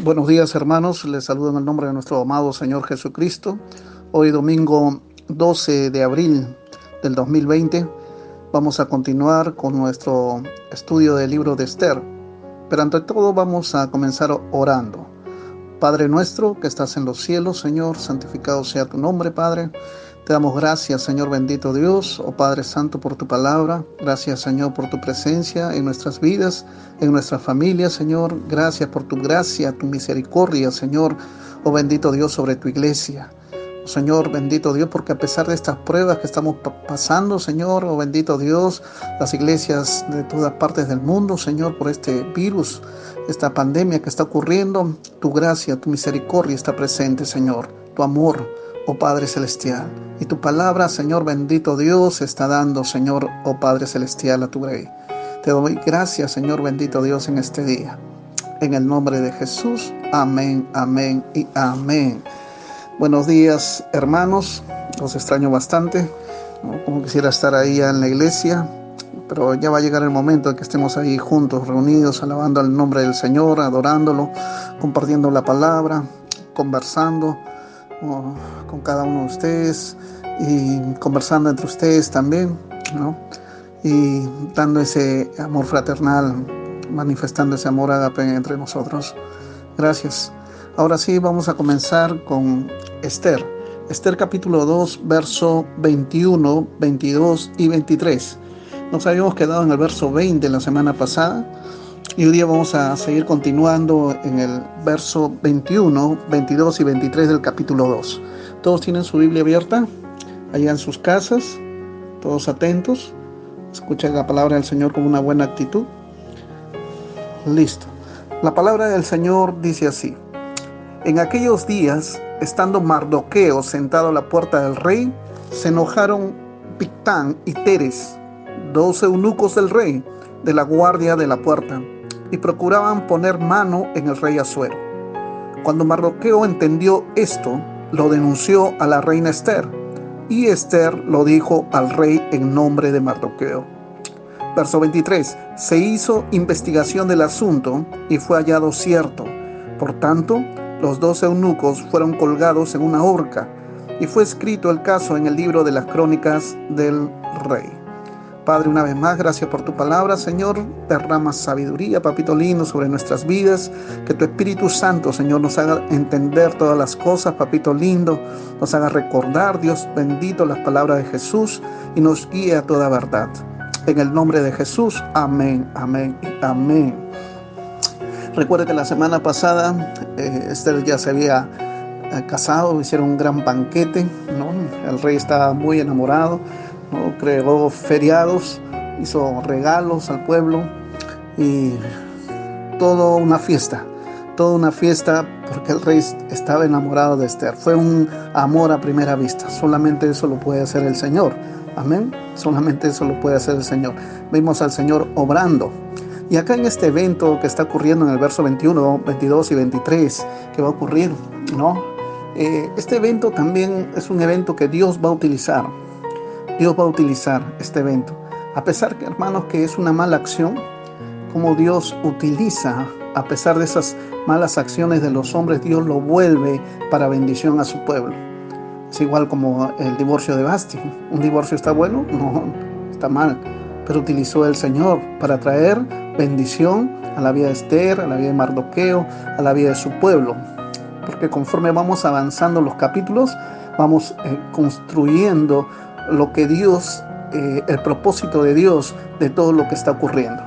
Buenos días, hermanos, les saludo en el nombre de nuestro amado Señor Jesucristo. Hoy domingo 12 de abril del 2020 vamos a continuar con nuestro estudio del libro de Esther, pero ante todo vamos a comenzar orando. Padre nuestro que estás en los cielos, Señor, santificado sea tu nombre, Padre. Te damos gracias, Señor bendito Dios, oh Padre Santo, por tu palabra. Gracias, Señor, por tu presencia en nuestras vidas, en nuestras familias, Señor. Gracias por tu gracia, tu misericordia, Señor, oh bendito Dios, sobre tu iglesia. Oh, Señor, bendito Dios, porque a pesar de estas pruebas que estamos pasando, Señor, oh bendito Dios, las iglesias de todas partes del mundo, Señor, por este virus, esta pandemia que está ocurriendo, tu gracia, tu misericordia está presente, Señor. Tu amor, oh Padre Celestial. Y tu palabra, Señor bendito Dios, está dando, Señor, oh Padre Celestial, a tu rey. Te doy gracias, Señor bendito Dios, en este día. En el nombre de Jesús. Amén, amén y amén. Buenos días, hermanos. Los extraño bastante. Como quisiera estar ahí en la iglesia. Pero ya va a llegar el momento en que estemos ahí juntos, reunidos, alabando el nombre del Señor, adorándolo, compartiendo la palabra, conversando con cada uno de ustedes y conversando entre ustedes también, ¿no? Y dando ese amor fraternal, manifestando ese amor ágape entre nosotros. Gracias. Ahora sí, vamos a comenzar con Esther. Esther capítulo 2, verso 21, 22 y 23. Nos habíamos quedado en el verso 20 la semana pasada y hoy día vamos a seguir continuando en el verso 21, 22 y 23 del capítulo 2. ¿Todos tienen su Biblia abierta? Allá en sus casas, todos atentos, escuchen la palabra del Señor con una buena actitud. Listo. La palabra del Señor dice así: en aquellos días, estando Mardoqueo sentado a la puerta del rey, se enojaron Bigtán y Teres, 2 eunucos del rey, de la guardia de la puerta, y procuraban poner mano en el rey Asuero. Cuando Mardoqueo entendió esto, lo denunció a la reina Esther, y Esther lo dijo al rey en nombre de Mardoqueo. Verso 23. Se hizo investigación del asunto y fue hallado cierto. Por tanto, los 2 eunucos fueron colgados en una horca y fue escrito el caso en el libro de las crónicas del rey. Padre, una vez más, gracias por tu palabra, Señor. Derrama sabiduría, papito lindo, sobre nuestras vidas. Que tu Espíritu Santo, Señor, nos haga entender todas las cosas, papito lindo. Nos haga recordar, Dios bendito, las palabras de Jesús y nos guíe a toda verdad. En el nombre de Jesús, amén, amén y amén. Recuerda que la semana pasada Esther ya se había casado, hicieron un gran banquete, ¿no? El rey estaba muy enamorado, ¿no? Creó feriados, hizo regalos al pueblo y toda una fiesta porque el rey estaba enamorado de Esther. Fue un amor a primera vista. Solamente eso lo puede hacer el Señor. Amén. Solamente eso lo puede hacer el Señor. Vimos al Señor obrando. Y acá en este evento que está ocurriendo en el verso 21, 22 y 23, que va a ocurrir, ¿no? Este evento también es un evento que Dios va a utilizar. Dios va a utilizar este evento. A pesar que, hermanos, que es una mala acción, como Dios utiliza, a pesar de esas malas acciones de los hombres, Dios lo vuelve para bendición a su pueblo. Es igual como el divorcio de Vasti. ¿Un divorcio está bueno? No, está mal. Pero utilizó el Señor para traer bendición a la vida de Esther, a la vida de Mardoqueo, a la vida de su pueblo. Porque conforme vamos avanzando los capítulos, vamos construyendo lo que Dios, el propósito de Dios de todo lo que está ocurriendo.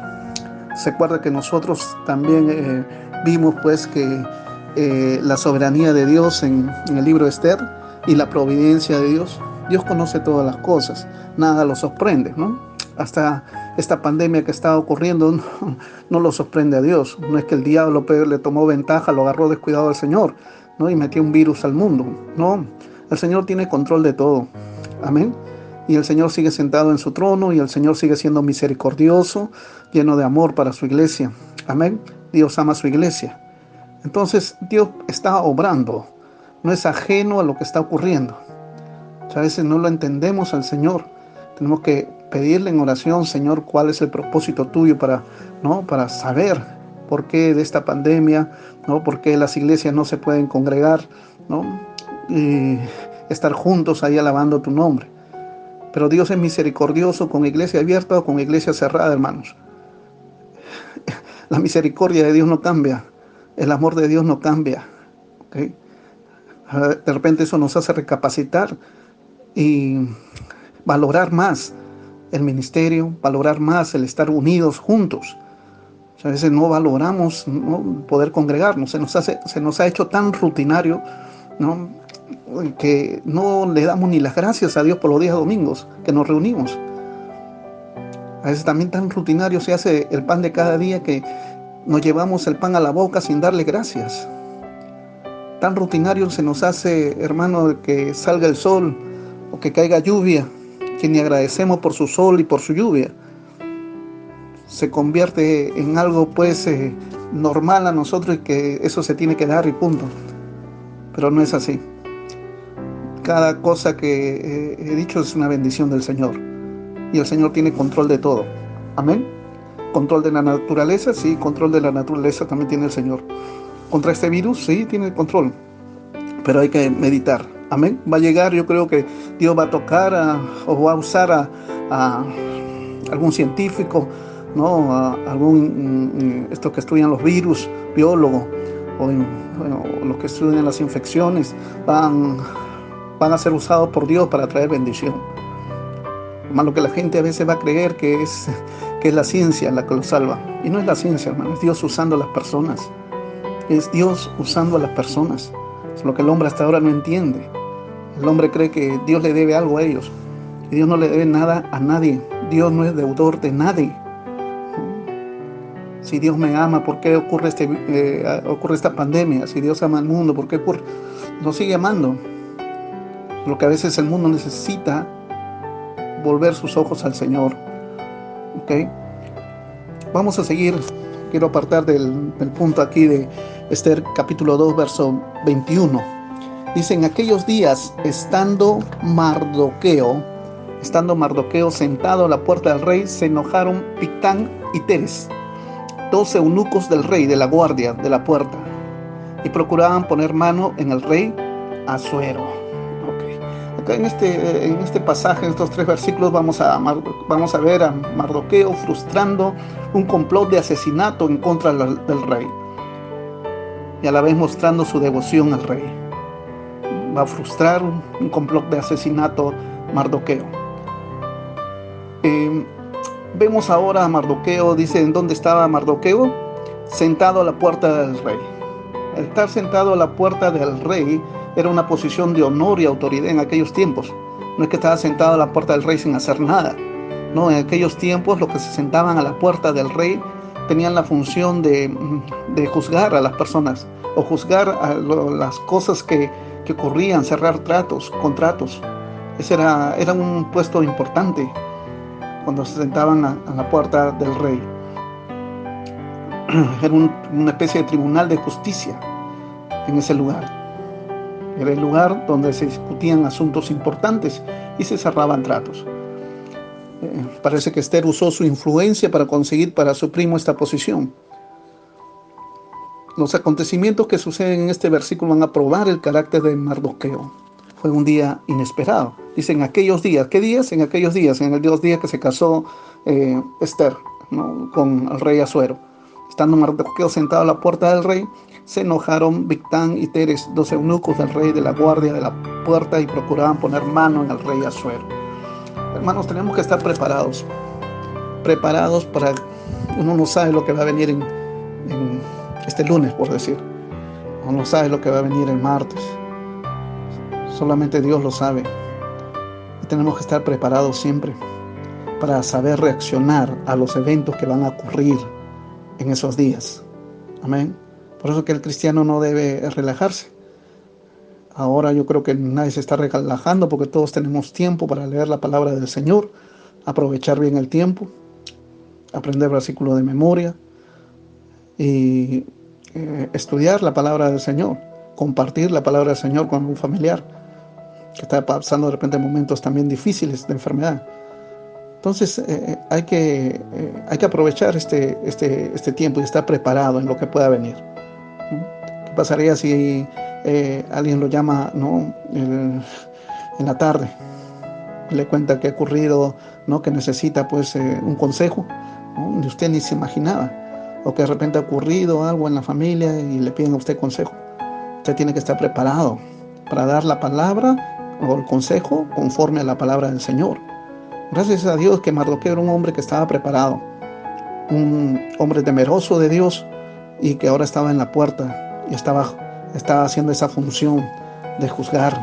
Se acuerda que nosotros también vimos pues que la soberanía de Dios en el libro de Esther y la providencia de Dios. Dios conoce todas las cosas, nada lo sorprende, ¿no? Hasta esta pandemia que está ocurriendo no lo sorprende a Dios. No es que el diablo le tomó ventaja, lo agarró descuidado al Señor, ¿no? Y metió un virus al mundo. No, el Señor tiene control de todo. Amén. Y el Señor sigue sentado en su trono y el Señor sigue siendo misericordioso, lleno de amor para su iglesia. Amén. Dios ama a su iglesia. Entonces Dios está obrando. No es ajeno a lo que está ocurriendo. A veces no lo entendemos al Señor. Tenemos que pedirle en oración, Señor, cuál es el propósito tuyo para saber por qué de esta pandemia, ¿no? Por qué las iglesias no se pueden congregar, ¿no? Y estar juntos ahí alabando tu nombre. Pero Dios es misericordioso con iglesia abierta o con iglesia cerrada, hermanos. La misericordia de Dios no cambia. El amor de Dios no cambia. ¿Okay? De repente eso nos hace recapacitar y valorar más el ministerio, valorar más el estar unidos juntos. A veces no valoramos, ¿no?, poder congregarnos. Se nos ha hecho tan rutinario, ¿no?, que no le damos ni las gracias a Dios por los días domingos que nos reunimos. A veces también tan rutinario se hace el pan de cada día que nos llevamos el pan a la boca sin darle gracias. Tan rutinario se nos hace, hermano, que salga el sol o que caiga lluvia, que ni agradecemos por su sol y por su lluvia. Se convierte en algo pues normal a nosotros y que eso se tiene que dar y punto. Pero no es así. Cada cosa que he dicho es una bendición del Señor. Y el Señor tiene control de todo. Amén. Control de la naturaleza, sí, control de la naturaleza también tiene el Señor. Contra este virus, sí, tiene control. Pero hay que meditar. Amén. Va a llegar, yo creo que Dios va a tocar o va a usar a algún científico, ¿no? A algún, estos que estudian los virus, biólogos, o los que estudian las infecciones, van a ser usados por Dios para traer bendición. Más lo que la gente a veces va a creer que es la ciencia la que lo salva. Y no es la ciencia, hermano, es Dios usando a las personas. Es Dios usando a las personas. Es lo que el hombre hasta ahora no entiende. El hombre cree que Dios le debe algo a ellos. Y Dios no le debe nada a nadie. Dios no es deudor de nadie. Si Dios me ama, ¿por qué ocurre esta pandemia? Si Dios ama al mundo, ¿por qué ocurre? Nos sigue amando. Lo que a veces el mundo necesita, volver sus ojos al Señor. ¿Ok? Vamos a seguir. Quiero apartar del punto aquí de Esther capítulo 2, verso 21. Dice: en aquellos días, estando Mardoqueo sentado a la puerta del rey, se enojaron Bigtán y Teres, 2 eunucos del rey, de la guardia de la puerta, y procuraban poner mano en el rey Asuero. Acá en este pasaje, en estos 3 versículos, vamos a ver a Mardoqueo frustrando un complot de asesinato en contra del rey, y a la vez mostrando su devoción al rey. Va a frustrar un complot de asesinato Mardoqueo. Vemos ahora a Mardoqueo. Dice: ¿en dónde estaba Mardoqueo? Sentado a la puerta del rey. El estar sentado a la puerta del rey era una posición de honor y autoridad en aquellos tiempos. No es que estaba sentado a la puerta del rey sin hacer nada. No, en aquellos tiempos los que se sentaban a la puerta del rey tenían la función de juzgar a las personas, o juzgar a las cosas que ocurrían, cerrar contratos. Ese era un puesto importante cuando se sentaban a la puerta del rey. Era una especie de tribunal de justicia en ese lugar. Era el lugar donde se discutían asuntos importantes y se cerraban tratos. Parece que Esther usó su influencia para conseguir para su primo esta posición. Los acontecimientos que suceden en este versículo van a probar el carácter de Mardoqueo. Fue un día inesperado. Dice: en aquellos días. ¿Qué días? En aquellos días. En los días que se casó Esther, ¿no?, con el rey Asuero. Estando Mardoqueo sentado a la puerta del rey, se enojaron Bigtán y Teres, 2 eunucos del rey, de la guardia de la puerta, y procuraban poner mano en el rey Asuero. Hermanos, tenemos que estar preparados para... Uno no sabe lo que va a venir en este lunes, por decir. Uno no sabe lo que va a venir el martes. Solamente Dios lo sabe. Y tenemos que estar preparados siempre para saber reaccionar a los eventos que van a ocurrir en esos días. Amén. Por eso que el cristiano no debe relajarse. Ahora yo creo que nadie se está relajando, porque todos tenemos tiempo para leer la palabra del Señor, aprovechar bien el tiempo, aprender versículos de memoria y estudiar la palabra del Señor, compartir la palabra del Señor con un familiar que está pasando de repente momentos también difíciles de enfermedad. Entonces hay que aprovechar este tiempo y estar preparado en lo que pueda venir. ¿Qué pasaría si alguien lo llama, ¿no?, en la tarde, le cuenta que ha ocurrido, ¿no?, que necesita pues un consejo, ¿no?, ni usted ni se imaginaba, o que de repente ha ocurrido algo en la familia y le piden a usted consejo? Usted tiene que estar preparado para dar la palabra o el consejo conforme a la palabra del Señor. Gracias a Dios que Mardoqueo era un hombre que estaba preparado, un hombre temeroso de Dios, y que ahora estaba en la puerta y estaba haciendo esa función de juzgar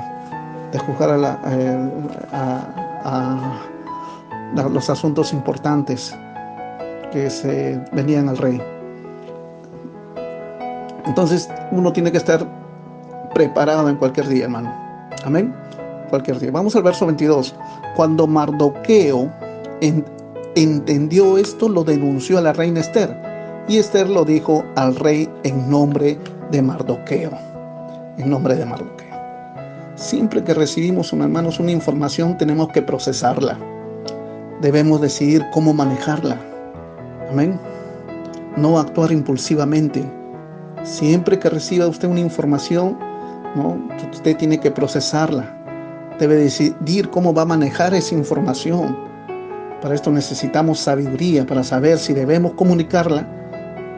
a los asuntos importantes que se venían al rey. Entonces uno tiene que estar preparado en cualquier día, hermano. Amén. Cualquier día. Vamos al verso 22. Cuando Mardoqueo entendió esto, lo denunció a la reina Esther, y Esther lo dijo al rey en nombre de Mardoqueo. En nombre de Mardoqueo. Siempre que recibimos, hermanos, una información, tenemos que procesarla. Debemos decidir cómo manejarla. Amén. No actuar impulsivamente. Siempre que reciba usted una información, ¿no? Usted tiene que procesarla. Debe decidir cómo va a manejar esa información. Para esto necesitamos sabiduría para saber si debemos comunicarla,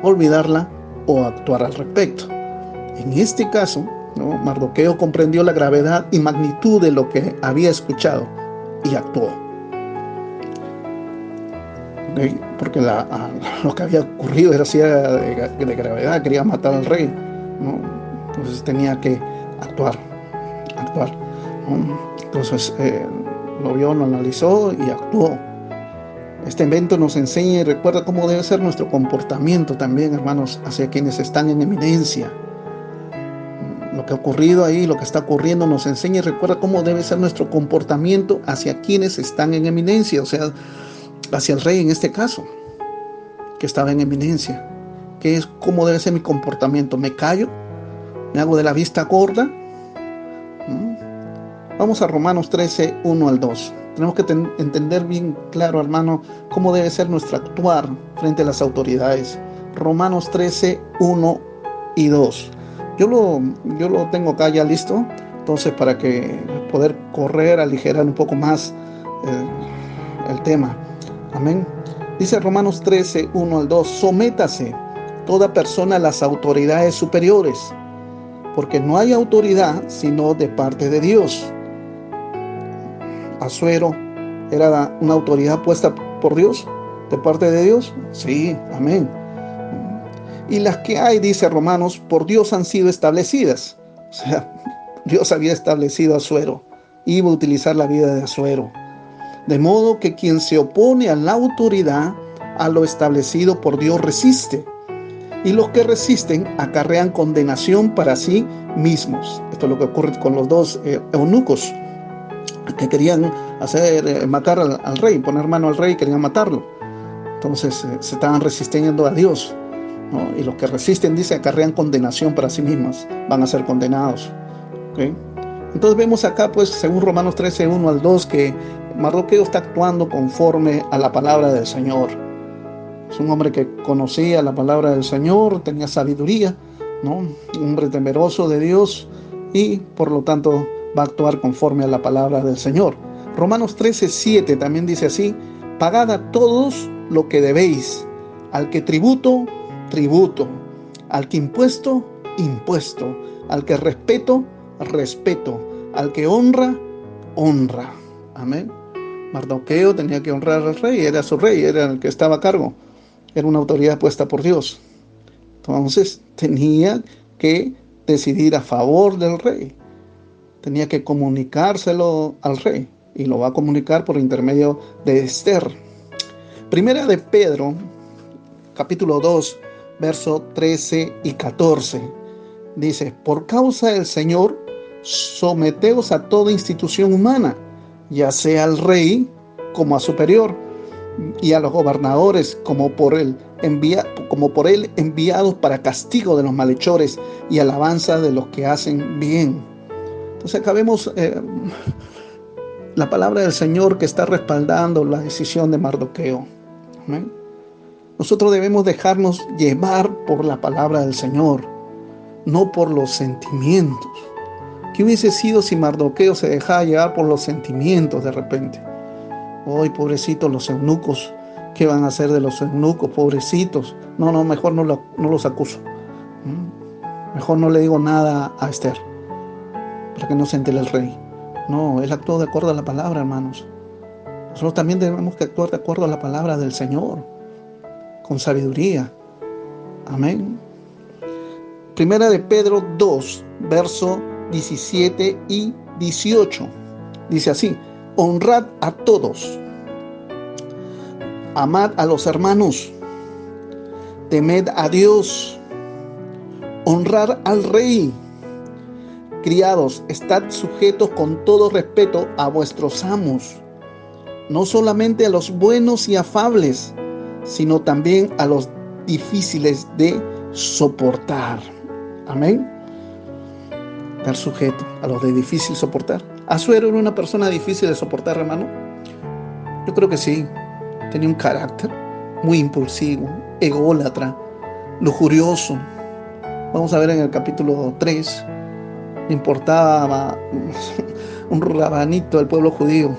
olvidarla o actuar al respecto. En este caso, ¿no?, Mardoqueo comprendió la gravedad y magnitud de lo que había escuchado y actuó. ¿Okay? Porque lo que había ocurrido era así de gravedad, quería matar al rey, ¿no? Entonces tenía que actuar, ¿no? Entonces lo vio, lo analizó y actuó. Este evento nos enseña y recuerda cómo debe ser nuestro comportamiento también, hermanos, hacia quienes están en eminencia. Lo que ha ocurrido ahí, lo que está ocurriendo, nos enseña y recuerda cómo debe ser nuestro comportamiento hacia quienes están en eminencia, o sea, hacia el rey en este caso, que estaba en eminencia. ¿Cómo debe ser mi comportamiento? ¿Me callo? ¿Me hago de la vista gorda? Vamos a Romanos 13, 1 al 2. Tenemos que entender bien claro, hermano, cómo debe ser nuestro actuar frente a las autoridades. Romanos 13, 1 y 2. Yo lo tengo acá ya listo, entonces para que poder aligerar un poco más el tema. Amén. Dice Romanos 13, 1 al 2. Sométase toda persona a las autoridades superiores, porque no hay autoridad sino de parte de Dios. Asuero era una autoridad puesta por Dios, de parte de Dios. Sí, amén. Y las que hay, dice Romanos, por Dios han sido establecidas. O sea, Dios había establecido a Asuero, iba a utilizar la vida de Asuero. De modo que quien se opone a la autoridad, a lo establecido por Dios, resiste. Y los que resisten acarrean condenación para sí mismos. Esto es lo que ocurre con los dos eunucos que querían matar al rey, poner mano al rey, querían matarlo. Entonces se estaban resistiendo a Dios, ¿no? Y los que resisten, dice, acarrean condenación para sí mismas, van a ser condenados. ¿Okay? Entonces vemos acá, pues, según Romanos 13, 1 al 2, que Mardoqueo está actuando conforme a la palabra del Señor. Es un hombre que conocía la palabra del Señor, tenía sabiduría, ¿no? Un hombre temeroso de Dios y por lo tanto va a actuar conforme a la palabra del Señor. Romanos 13, 7 también dice así: pagad a todos lo que debéis, al que tributo, tributo, al que impuesto, impuesto, al que respeto, respeto, al que honra, honra. Amén. Mardoqueo tenía que honrar al rey, era su rey, era el que estaba a cargo, era una autoridad puesta por Dios. Entonces tenía que decidir a favor del rey, tenía que comunicárselo al rey, y lo va a comunicar por intermedio de Esther. Primera de Pedro, capítulo 2, verso 13 y 14, dice: por causa del Señor, someteos a toda institución humana, ya sea al rey como a superior, y a los gobernadores como por él enviados para castigo de los malhechores y alabanza de los que hacen bien. Entonces acá vemos la palabra del Señor que está respaldando la decisión de Mardoqueo. ¿Amén? Nosotros debemos dejarnos llevar por la palabra del Señor, no por los sentimientos. ¿Qué hubiese sido si Mardoqueo se dejaba llevar por los sentimientos de repente? ¡Ay, pobrecitos los eunucos! ¿Qué van a hacer de los eunucos? Pobrecitos. No, mejor no los acuso. Mejor no le digo nada a Esther, para que no se entere el rey. No, él actuó de acuerdo a la palabra, hermanos. Nosotros también debemos que actuar de acuerdo a la palabra del Señor, con sabiduría. Amén. Primera de Pedro 2, verso 17 y 18. Dice así: honrad a todos, amad a los hermanos, temed a Dios, honrad al rey. Criados, estad sujetos con todo respeto a vuestros amos, no solamente a los buenos y afables, sino también a los difíciles de soportar. Amén. Estar sujeto a los de difícil soportar. ¿Asuero era una persona difícil de soportar, hermano? Yo creo que sí. Tenía un carácter muy impulsivo, ególatra, lujurioso. Vamos a ver en el capítulo 3 le importaba un rabanito del pueblo judío.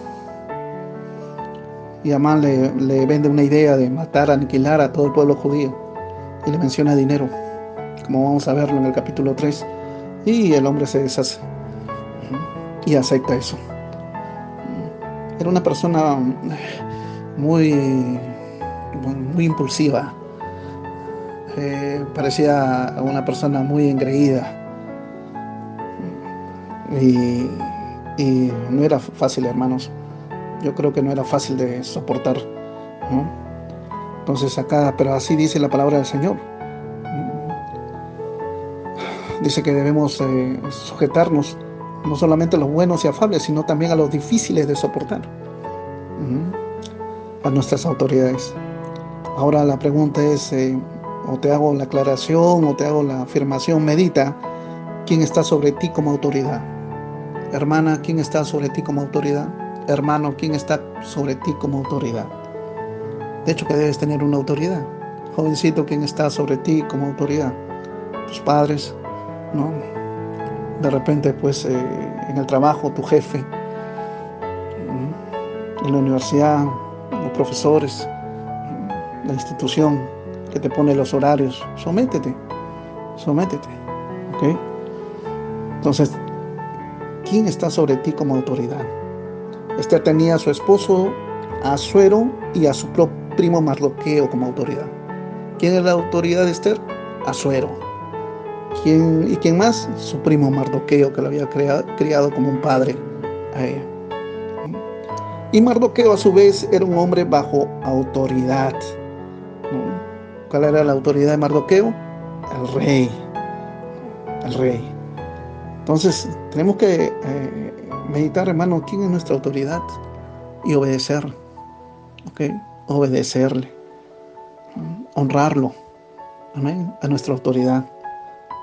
Y Amán le vende una idea de matar, aniquilar a todo el pueblo judío. Y le menciona dinero, como vamos a verlo en el capítulo 3. Y el hombre se deshace y acepta eso. Era una persona muy, muy impulsiva. Parecía una persona muy engreída. Y no era fácil, hermanos. Yo creo que no era fácil de soportar, ¿no? Entonces acá, pero así dice la palabra del Señor. Dice que debemos sujetarnos no solamente a los buenos y afables, sino también a los difíciles de soportar, a nuestras autoridades. Ahora la pregunta es, o te hago la aclaración o te hago la afirmación, medita, ¿quién está sobre ti como autoridad? Hermana, ¿quién está sobre ti como autoridad? Hermano, ¿quién está sobre ti como autoridad? De hecho que debes tener una autoridad. Jovencito, ¿quién está sobre ti como autoridad? Tus padres, ¿no? De repente, pues, en el trabajo, tu jefe, en la universidad, los profesores, la institución que te pone los horarios. Sométete, ¿ok? Entonces, ¿quién está sobre ti como autoridad? Esther tenía a su esposo Asuero y a su primo Mardoqueo como autoridad. ¿Quién es la autoridad de Esther? Asuero. ¿Y quién más? Su primo Mardoqueo, que lo había criado como un padre a ella. Y Mardoqueo a su vez era un hombre bajo autoridad. ¿Cuál era la autoridad de Mardoqueo? El rey. El rey. Entonces tenemos que meditar, hermano, quién es nuestra autoridad y obedecer, ¿ok? Obedecerle, honrarlo, amén, a nuestra autoridad.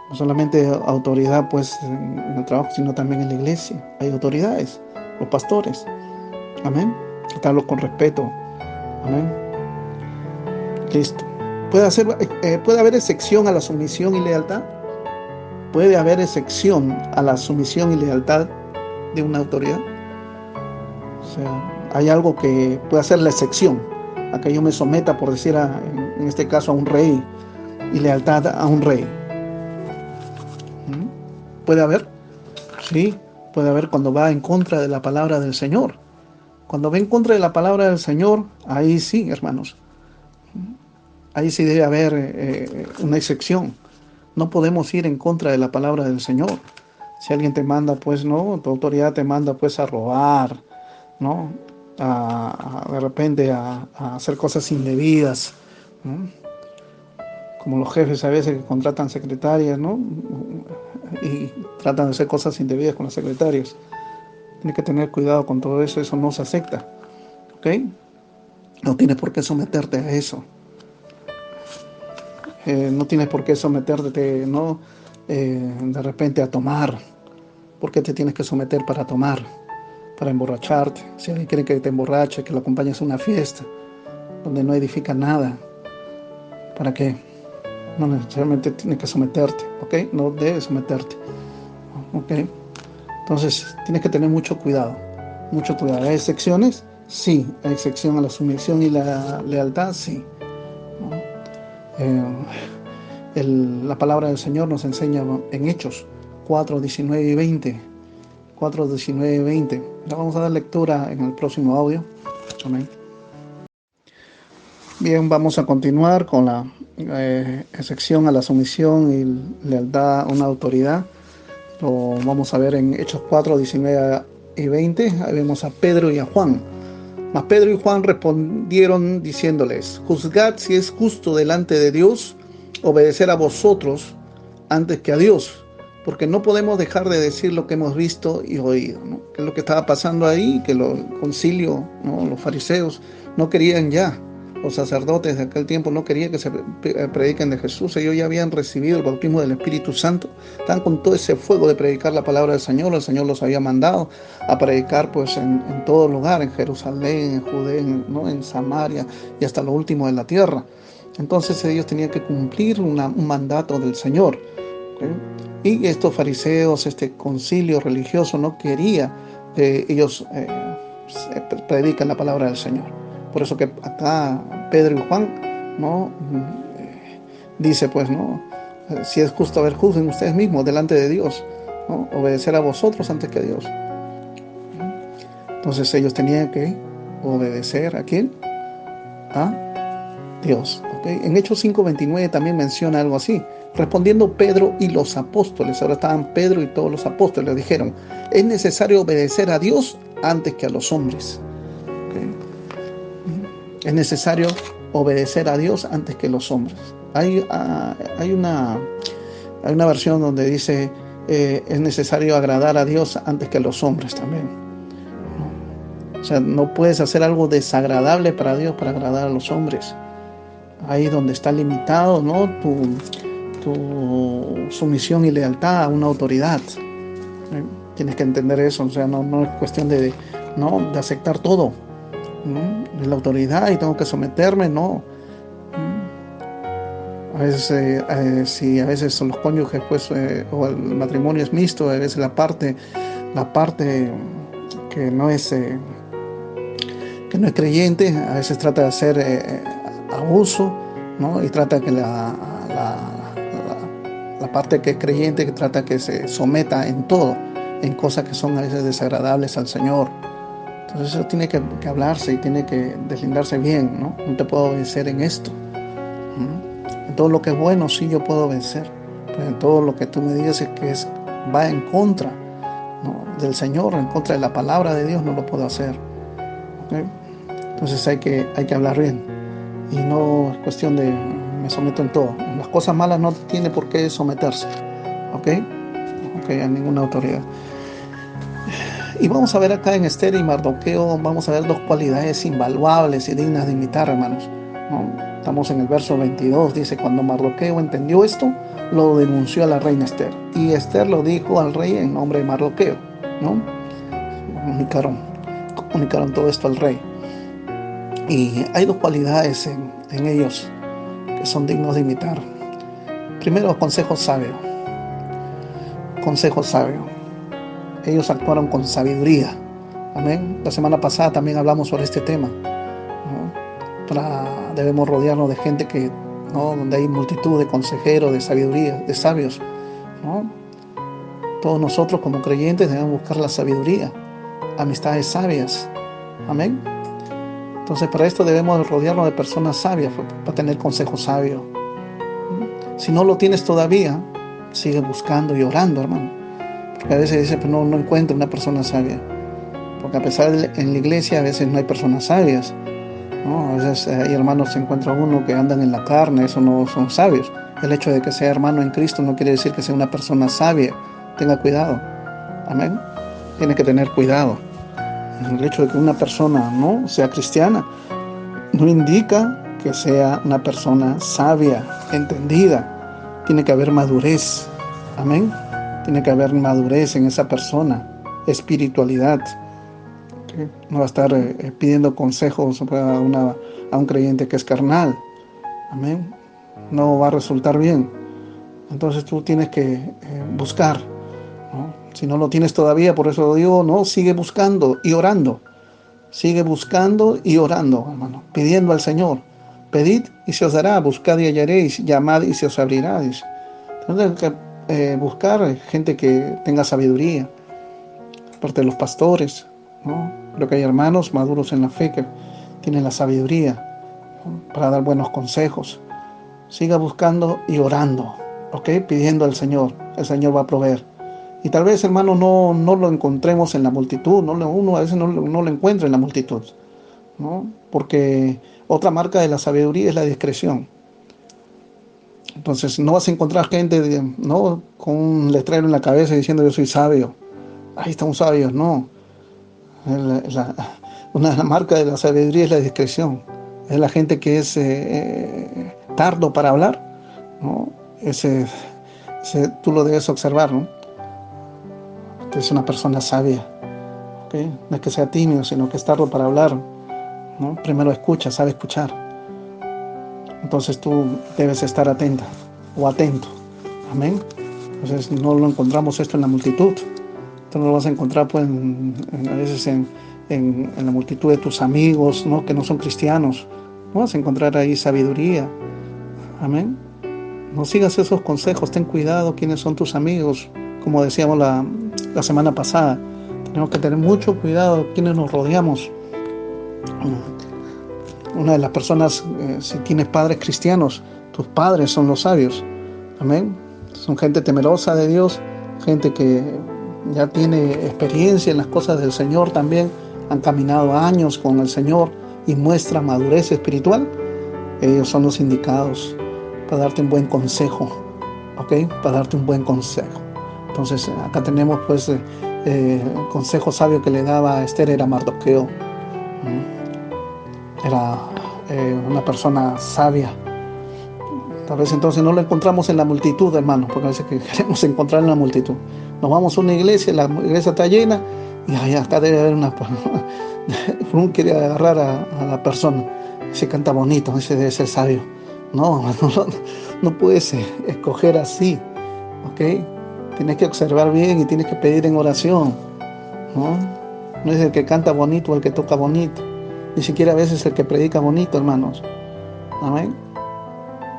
No solamente autoridad, pues, en el trabajo, sino también en la iglesia. Hay autoridades, los pastores, amén. Tratarlos con respeto, amén. Listo. ¿Puede haber excepción a la sumisión y lealtad? ¿Puede haber excepción a la sumisión y lealtad de una autoridad? O sea, hay algo que puede hacer la excepción a que yo me someta, por decir, en este caso, a un rey, y lealtad a un rey. ¿Puede haber? Sí, puede haber cuando va en contra de la palabra del Señor. Cuando va en contra de la palabra del Señor, ahí sí, hermanos. Ahí sí debe haber una excepción. No podemos ir en contra de la palabra del Señor. Si alguien te manda, pues, ¿no? Tu autoridad te manda, pues, a robar, ¿no? De repente a hacer cosas indebidas, ¿no? Como los jefes a veces que contratan secretarias, ¿no? Y tratan de hacer cosas indebidas con las secretarias. Tienes que tener cuidado con todo eso. Eso no se acepta, ¿ok? No tienes por qué someterte a eso. No tienes por qué someterte, ¿no? De repente a tomar. ¿Por qué te tienes que someter para tomar? Para emborracharte. Si alguien quiere que te emborrache, que lo acompañes a una fiesta donde no edifica nada, ¿para qué? No necesariamente tienes que someterte, ¿ok? No debes someterte, ¿ok? Entonces tienes que tener mucho cuidado, mucho cuidado. ¿Hay excepciones? Sí. ¿Hay excepción a la sumisión y la lealtad? Sí. La palabra del Señor nos enseña en Hechos 4, 19 y 20. 4, 19 y 20. Ya vamos a dar lectura en el próximo audio. Amén. Bien, vamos a continuar con la excepción a la sumisión y lealtad a una autoridad. Lo vamos a ver en Hechos 4, 19 y 20. Ahí vemos a Pedro y a Juan. Mas Pedro y Juan respondieron diciéndoles: juzgad si es justo delante de Dios obedecer a vosotros antes que a Dios, porque no podemos dejar de decir lo que hemos visto y oído, ¿no? Que es lo que estaba pasando ahí, que el concilio, ¿no? Los fariseos no querían ya, los sacerdotes de aquel tiempo no querían que se prediquen de Jesús. Ellos ya habían recibido el bautismo del Espíritu Santo, estaban con todo ese fuego de predicar la palabra del Señor. El Señor los había mandado a predicar, pues, en todo lugar, en Jerusalén, en Judea, ¿no? En Samaria y hasta lo último de la tierra. Entonces ellos tenían que cumplir un mandato del Señor, ¿okay? Y estos fariseos, este concilio religioso, no quería que ellos predican la palabra del Señor. Por eso que acá Pedro y Juan, ¿no? Dice pues, ¿no? Si es justo, a ver, juzguen ustedes mismos delante de Dios, ¿no? Obedecer a vosotros antes que a Dios. Entonces ellos tenían que obedecer ¿a quién? A Dios. ¿Okay? En Hechos 5:29 también menciona algo así. Respondiendo Pedro y los apóstoles, ahora estaban Pedro y todos los apóstoles, dijeron: es necesario obedecer a Dios antes que a los hombres. ¿Okay? Es necesario obedecer a Dios antes que los hombres. Hay una versión donde dice es necesario agradar a Dios antes que a los hombres también, ¿no? O sea, no puedes hacer algo desagradable para Dios para agradar a los hombres. Ahí es donde está limitado, ¿no? tu sumisión y lealtad a una autoridad. Tienes que entender eso. O sea, no es cuestión de aceptar todo, ¿no? Es la autoridad y tengo que someterme, no. A veces, si a veces los cónyuges, pues, o el matrimonio es mixto, a veces la parte que no es creyente, a veces trata de hacer abuso, ¿no? Y trata que la parte que es creyente, que trata que se someta en todo, en cosas que son a veces desagradables al Señor. Entonces eso tiene que hablarse y tiene que deslindarse bien, ¿no? No te puedo vencer en esto. En todo lo que es bueno, sí, yo puedo vencer, pero en todo lo que tú me digas va en contra, ¿no? del Señor, en contra de la palabra de Dios, no lo puedo hacer. ¿Okay? Entonces hay que hablar bien, y no es cuestión de me someto en todo. En las cosas malas no tiene por qué someterse, ¿ok? A ninguna autoridad. Y vamos a ver acá en Esther y Mardoqueo, vamos a ver dos cualidades invaluables y dignas de imitar, hermanos, ¿no? Estamos en el verso 22, dice: cuando Mardoqueo entendió esto, lo denunció a la reina Esther, y Esther lo dijo al rey en nombre de Mardoqueo, ¿no? Comunicaron todo esto al rey. Y hay dos cualidades en ellos que son dignos de imitar. Primero, consejo sabio. Consejo sabio. Ellos actuaron con sabiduría. Amén. La semana pasada también hablamos sobre este tema, ¿no? Debemos rodearnos de gente ¿no? donde hay multitud de consejeros, de sabiduría, de sabios, ¿no? Todos nosotros como creyentes debemos buscar la sabiduría, amistades sabias. Amén. Entonces, para esto debemos rodearnos de personas sabias para tener consejo sabio. Si no lo tienes todavía, sigue buscando y orando, hermano. Porque a veces dice, pero no encuentro una persona sabia. Porque a pesar de en la iglesia, a veces no hay personas sabias, ¿no? A veces hay hermanos, se encuentra uno que andan en la carne, eso no son sabios. El hecho de que sea hermano en Cristo no quiere decir que sea una persona sabia. Tenga cuidado. Amén. Tiene que tener cuidado. El hecho de que una persona no sea cristiana no indica que sea una persona sabia, entendida. Tiene que haber madurez. Amén. Tiene que haber madurez en esa persona, espiritualidad. ¿Okay? No va a estar pidiendo consejos a un creyente que es carnal. Amén. No va a resultar bien. Entonces tú tienes que buscar, ¿no? Si no lo tienes todavía, por eso lo digo, no, sigue buscando y orando. Sigue buscando y orando, hermano, pidiendo al Señor. Pedid y se os dará, buscad y hallaréis, llamad y se os abrirá. Entonces hay que buscar gente que tenga sabiduría, aparte de los pastores, ¿no? Creo que hay hermanos maduros en la fe que tienen la sabiduría, ¿no? Para dar buenos consejos. Siga buscando y orando, ¿ok? Pidiendo al Señor. El Señor va a proveer. Y tal vez, hermano, no lo encontremos en la multitud. Uno a veces no lo encuentra en la multitud, ¿no? Porque otra marca de la sabiduría es la discreción. Entonces no vas a encontrar gente, ¿no? con un letrero en la cabeza diciendo yo soy sabio. Ahí estamos sabios, no. Una marca de la sabiduría es la discreción. Es la gente que es tardo para hablar, ¿no? Tú lo debes observar, ¿no? Que es una persona sabia, ¿okay? No es que sea tímido, sino que es tardo para hablar, ¿no? Primero escucha, sabe escuchar. Entonces tú debes estar atenta o atento. Amén. Entonces no lo encontramos esto en la multitud. Esto no lo vas a encontrar pues, a veces en la multitud de tus amigos, ¿no? Que no son cristianos. No vas a encontrar ahí sabiduría. Amén. No sigas esos consejos. Ten cuidado quiénes son tus amigos. Como decíamos la semana pasada, tenemos que tener mucho cuidado quiénes nos rodeamos. Una de las personas, si tienes padres cristianos, tus padres son los sabios. Amén. Son gente temerosa de Dios, gente que ya tiene experiencia en las cosas del Señor también, han caminado años con el Señor y muestran madurez espiritual. Ellos son los indicados para darte un buen consejo, ¿ok? Para darte un buen consejo. Entonces, acá tenemos pues el consejo sabio que le daba a Esther era Mardoqueo. Era una persona sabia. Tal vez entonces no lo encontramos en la multitud, hermanos, porque a veces que queremos encontrar en la multitud. Nos vamos a una iglesia, la iglesia está llena, y acá debe haber una... Uno quiere agarrar a la persona, se canta bonito, ese debe ser sabio. No puedes escoger así, ¿ok? Tienes que observar bien y tienes que pedir en oración, ¿no? No es el que canta bonito o el que toca bonito, ni siquiera a veces el que predica bonito, hermanos. Amén.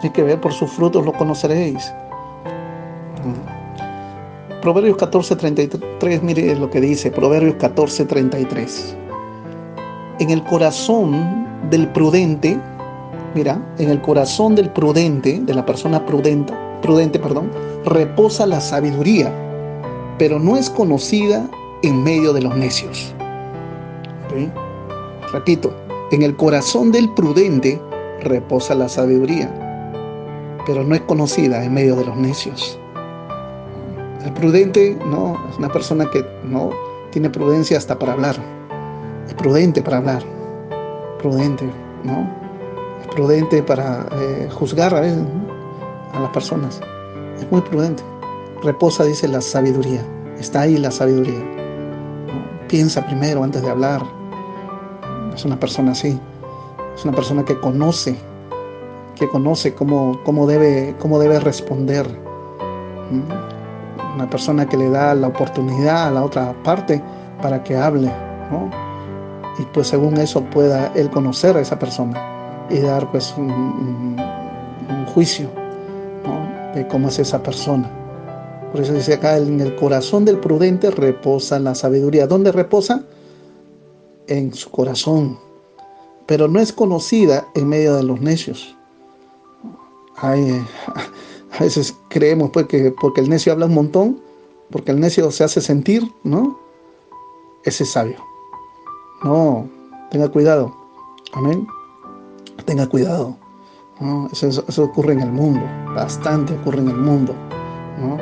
Hay que ver por sus frutos lo conoceréis. Proverbios 14:33, mire lo que dice, Proverbios 14:33. En el corazón del prudente, en el corazón del prudente, de la persona prudente, reposa la sabiduría, pero no es conocida en medio de los necios. ¿Sí? Repito, en el corazón del prudente reposa la sabiduría, pero no es conocida en medio de los necios. El prudente no es una persona que no tiene prudencia hasta para hablar. Es prudente para hablar, prudente, ¿no? Es prudente para juzgar a veces, ¿no? A las personas. Es muy prudente. Reposa, dice, la sabiduría. Está ahí la sabiduría, ¿no? Piensa primero antes de hablar. Es una persona así. Es una persona que conoce cómo debe responder. Una persona que le da la oportunidad a la otra parte para que hable, ¿no? Y pues según eso pueda él conocer a esa persona y dar pues un juicio, ¿no? De cómo es esa persona. Por eso dice acá, en el corazón del prudente reposa la sabiduría. ¿Dónde reposa? En su corazón, pero no es conocida en medio de los necios. A veces creemos pues que porque el necio habla un montón, porque el necio se hace sentir, ¿no? Ese es sabio. No, tenga cuidado. Amén. Tenga cuidado, ¿no? Eso ocurre en el mundo, bastante ocurre en el mundo, ¿no?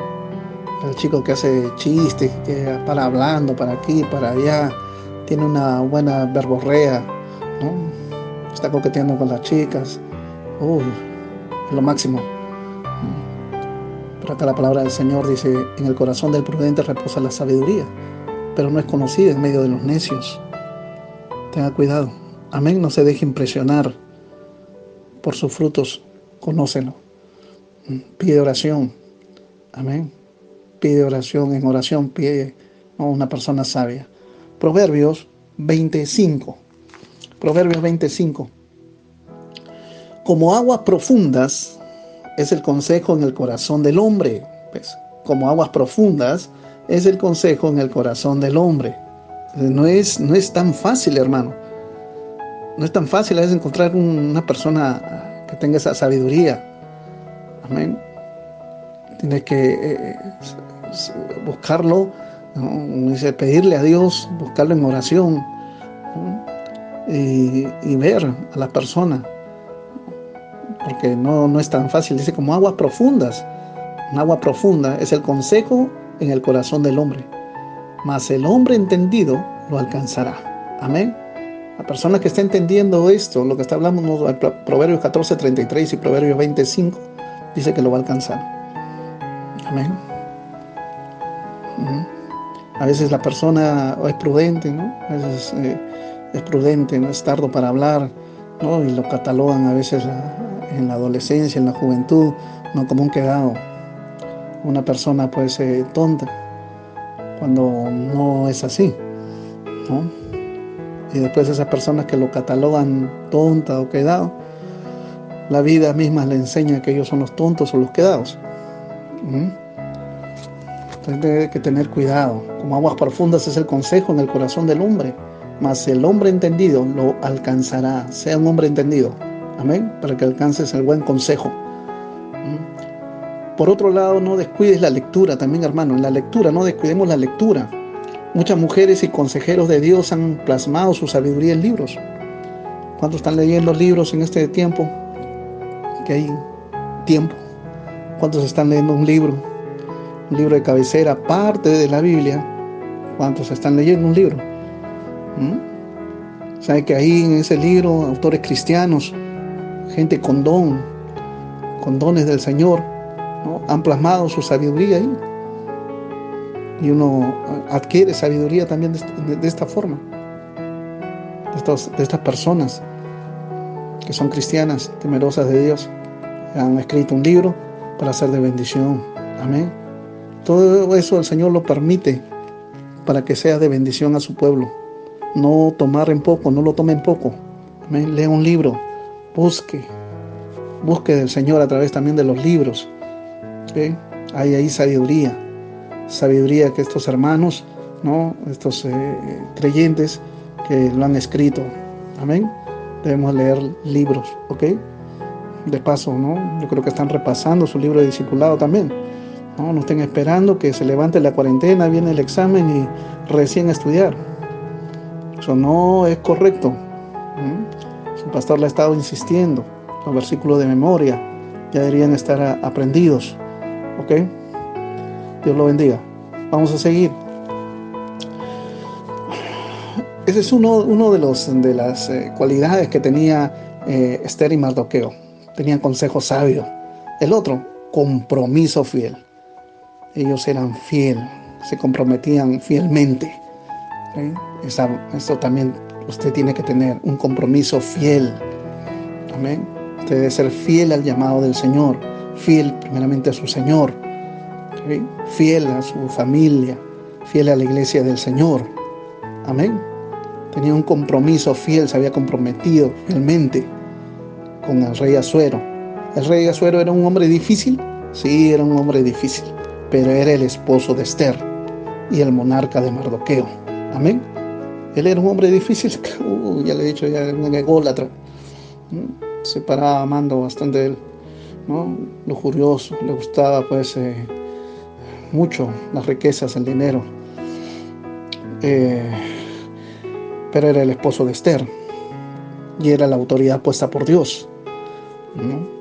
El chico que hace chistes, que para hablando para aquí, para allá, tiene una buena verborrea, ¿no? Está coqueteando con las chicas. Es lo máximo. Pero acá la palabra del Señor dice, en el corazón del prudente reposa la sabiduría, pero no es conocida en medio de los necios. Tenga cuidado. Amén. No se deje impresionar por sus frutos. Conócelo. Pide oración. Amén. Pide oración. En oración pide a una persona sabia. Proverbios 25. Proverbios 25. Como aguas profundas es el consejo en el corazón del hombre. Pues, como aguas profundas es el consejo en el corazón del hombre. No es tan fácil, hermano. No es tan fácil a veces encontrar una persona que tenga esa sabiduría. Amén. Tienes que buscarlo, ¿no? Dice, pedirle a Dios, buscarlo en oración, ¿no? y ver a la persona. Porque no es tan fácil. Dice como aguas profundas. Un agua profunda es el consejo en el corazón del hombre, mas el hombre entendido lo alcanzará. Amén. La persona que está entendiendo esto, lo que está hablando, Proverbios 14:33 y Proverbios 25, dice que lo va a alcanzar. Amén. A veces la persona es prudente, ¿no? A veces es prudente, no es tardo para hablar, ¿no? Y lo catalogan a veces en la adolescencia, en la juventud, ¿no? Como un quedado, una persona pues tonta, cuando no es así, ¿no? Y después esas personas que lo catalogan tonta o quedado, la vida misma le enseña que ellos son los tontos o los quedados. Entonces hay que tener cuidado. Como aguas profundas es el consejo en el corazón del hombre, mas el hombre entendido lo alcanzará. Sea un hombre entendido, amén, para que alcances el buen consejo. Por otro lado, no descuides la lectura también, hermano. En la lectura, no descuidemos la lectura. Muchas mujeres y consejeros de Dios han plasmado su sabiduría en libros. ¿Cuántos están leyendo libros en este tiempo? Que hay tiempo. ¿Cuántos están leyendo un libro de cabecera, parte de la Biblia? ¿Cuántos están leyendo un libro? ¿Sabe que ahí en ese libro, autores cristianos, gente con dones del Señor, ¿no?, han plasmado su sabiduría ahí? Y uno adquiere sabiduría también de esta forma, de estas personas que son cristianas, temerosas de Dios, han escrito un libro para ser de bendición. Amén. Todo eso el Señor lo permite para que sea de bendición a su pueblo. No tomar en poco, no lo tome en poco. Amén. Lea un libro, busque del Señor a través también de los libros. ¿Okay? Hay ahí sabiduría que estos hermanos, ¿no?, estos creyentes que lo han escrito. Amén. Debemos leer libros, ¿ok? De paso, ¿no? Yo creo que están repasando su libro de discipulado también. No estén esperando que se levante la cuarentena, viene el examen y recién estudiar. Eso no es correcto. Su pastor le ha estado insistiendo. Los versículos de memoria ya deberían estar aprendidos. ¿Ok? Dios lo bendiga. Vamos a seguir. Ese es uno de las cualidades que tenía Esther y Mardoqueo. Tenían consejo sabio. El otro, compromiso fiel. Ellos eran fieles, se comprometían fielmente. Esto también usted tiene que tener, un compromiso fiel. Amén. Usted debe ser fiel al llamado del Señor, fiel primeramente a su Señor, fiel a su familia, fiel a la iglesia del Señor. Amén. Tenía un compromiso fiel, se había comprometido fielmente con el rey Asuero. ¿El rey Asuero era un hombre difícil? Sí, era un hombre difícil, pero era el esposo de Esther y el monarca de Mardoqueo. Amén. Él era un hombre difícil, ya le he dicho, ya era un ególatra. Se paraba amando bastante él, ¿no? Lujurioso, le gustaba pues mucho las riquezas, el dinero. Pero era el esposo de Esther y era la autoridad puesta por Dios, ¿no?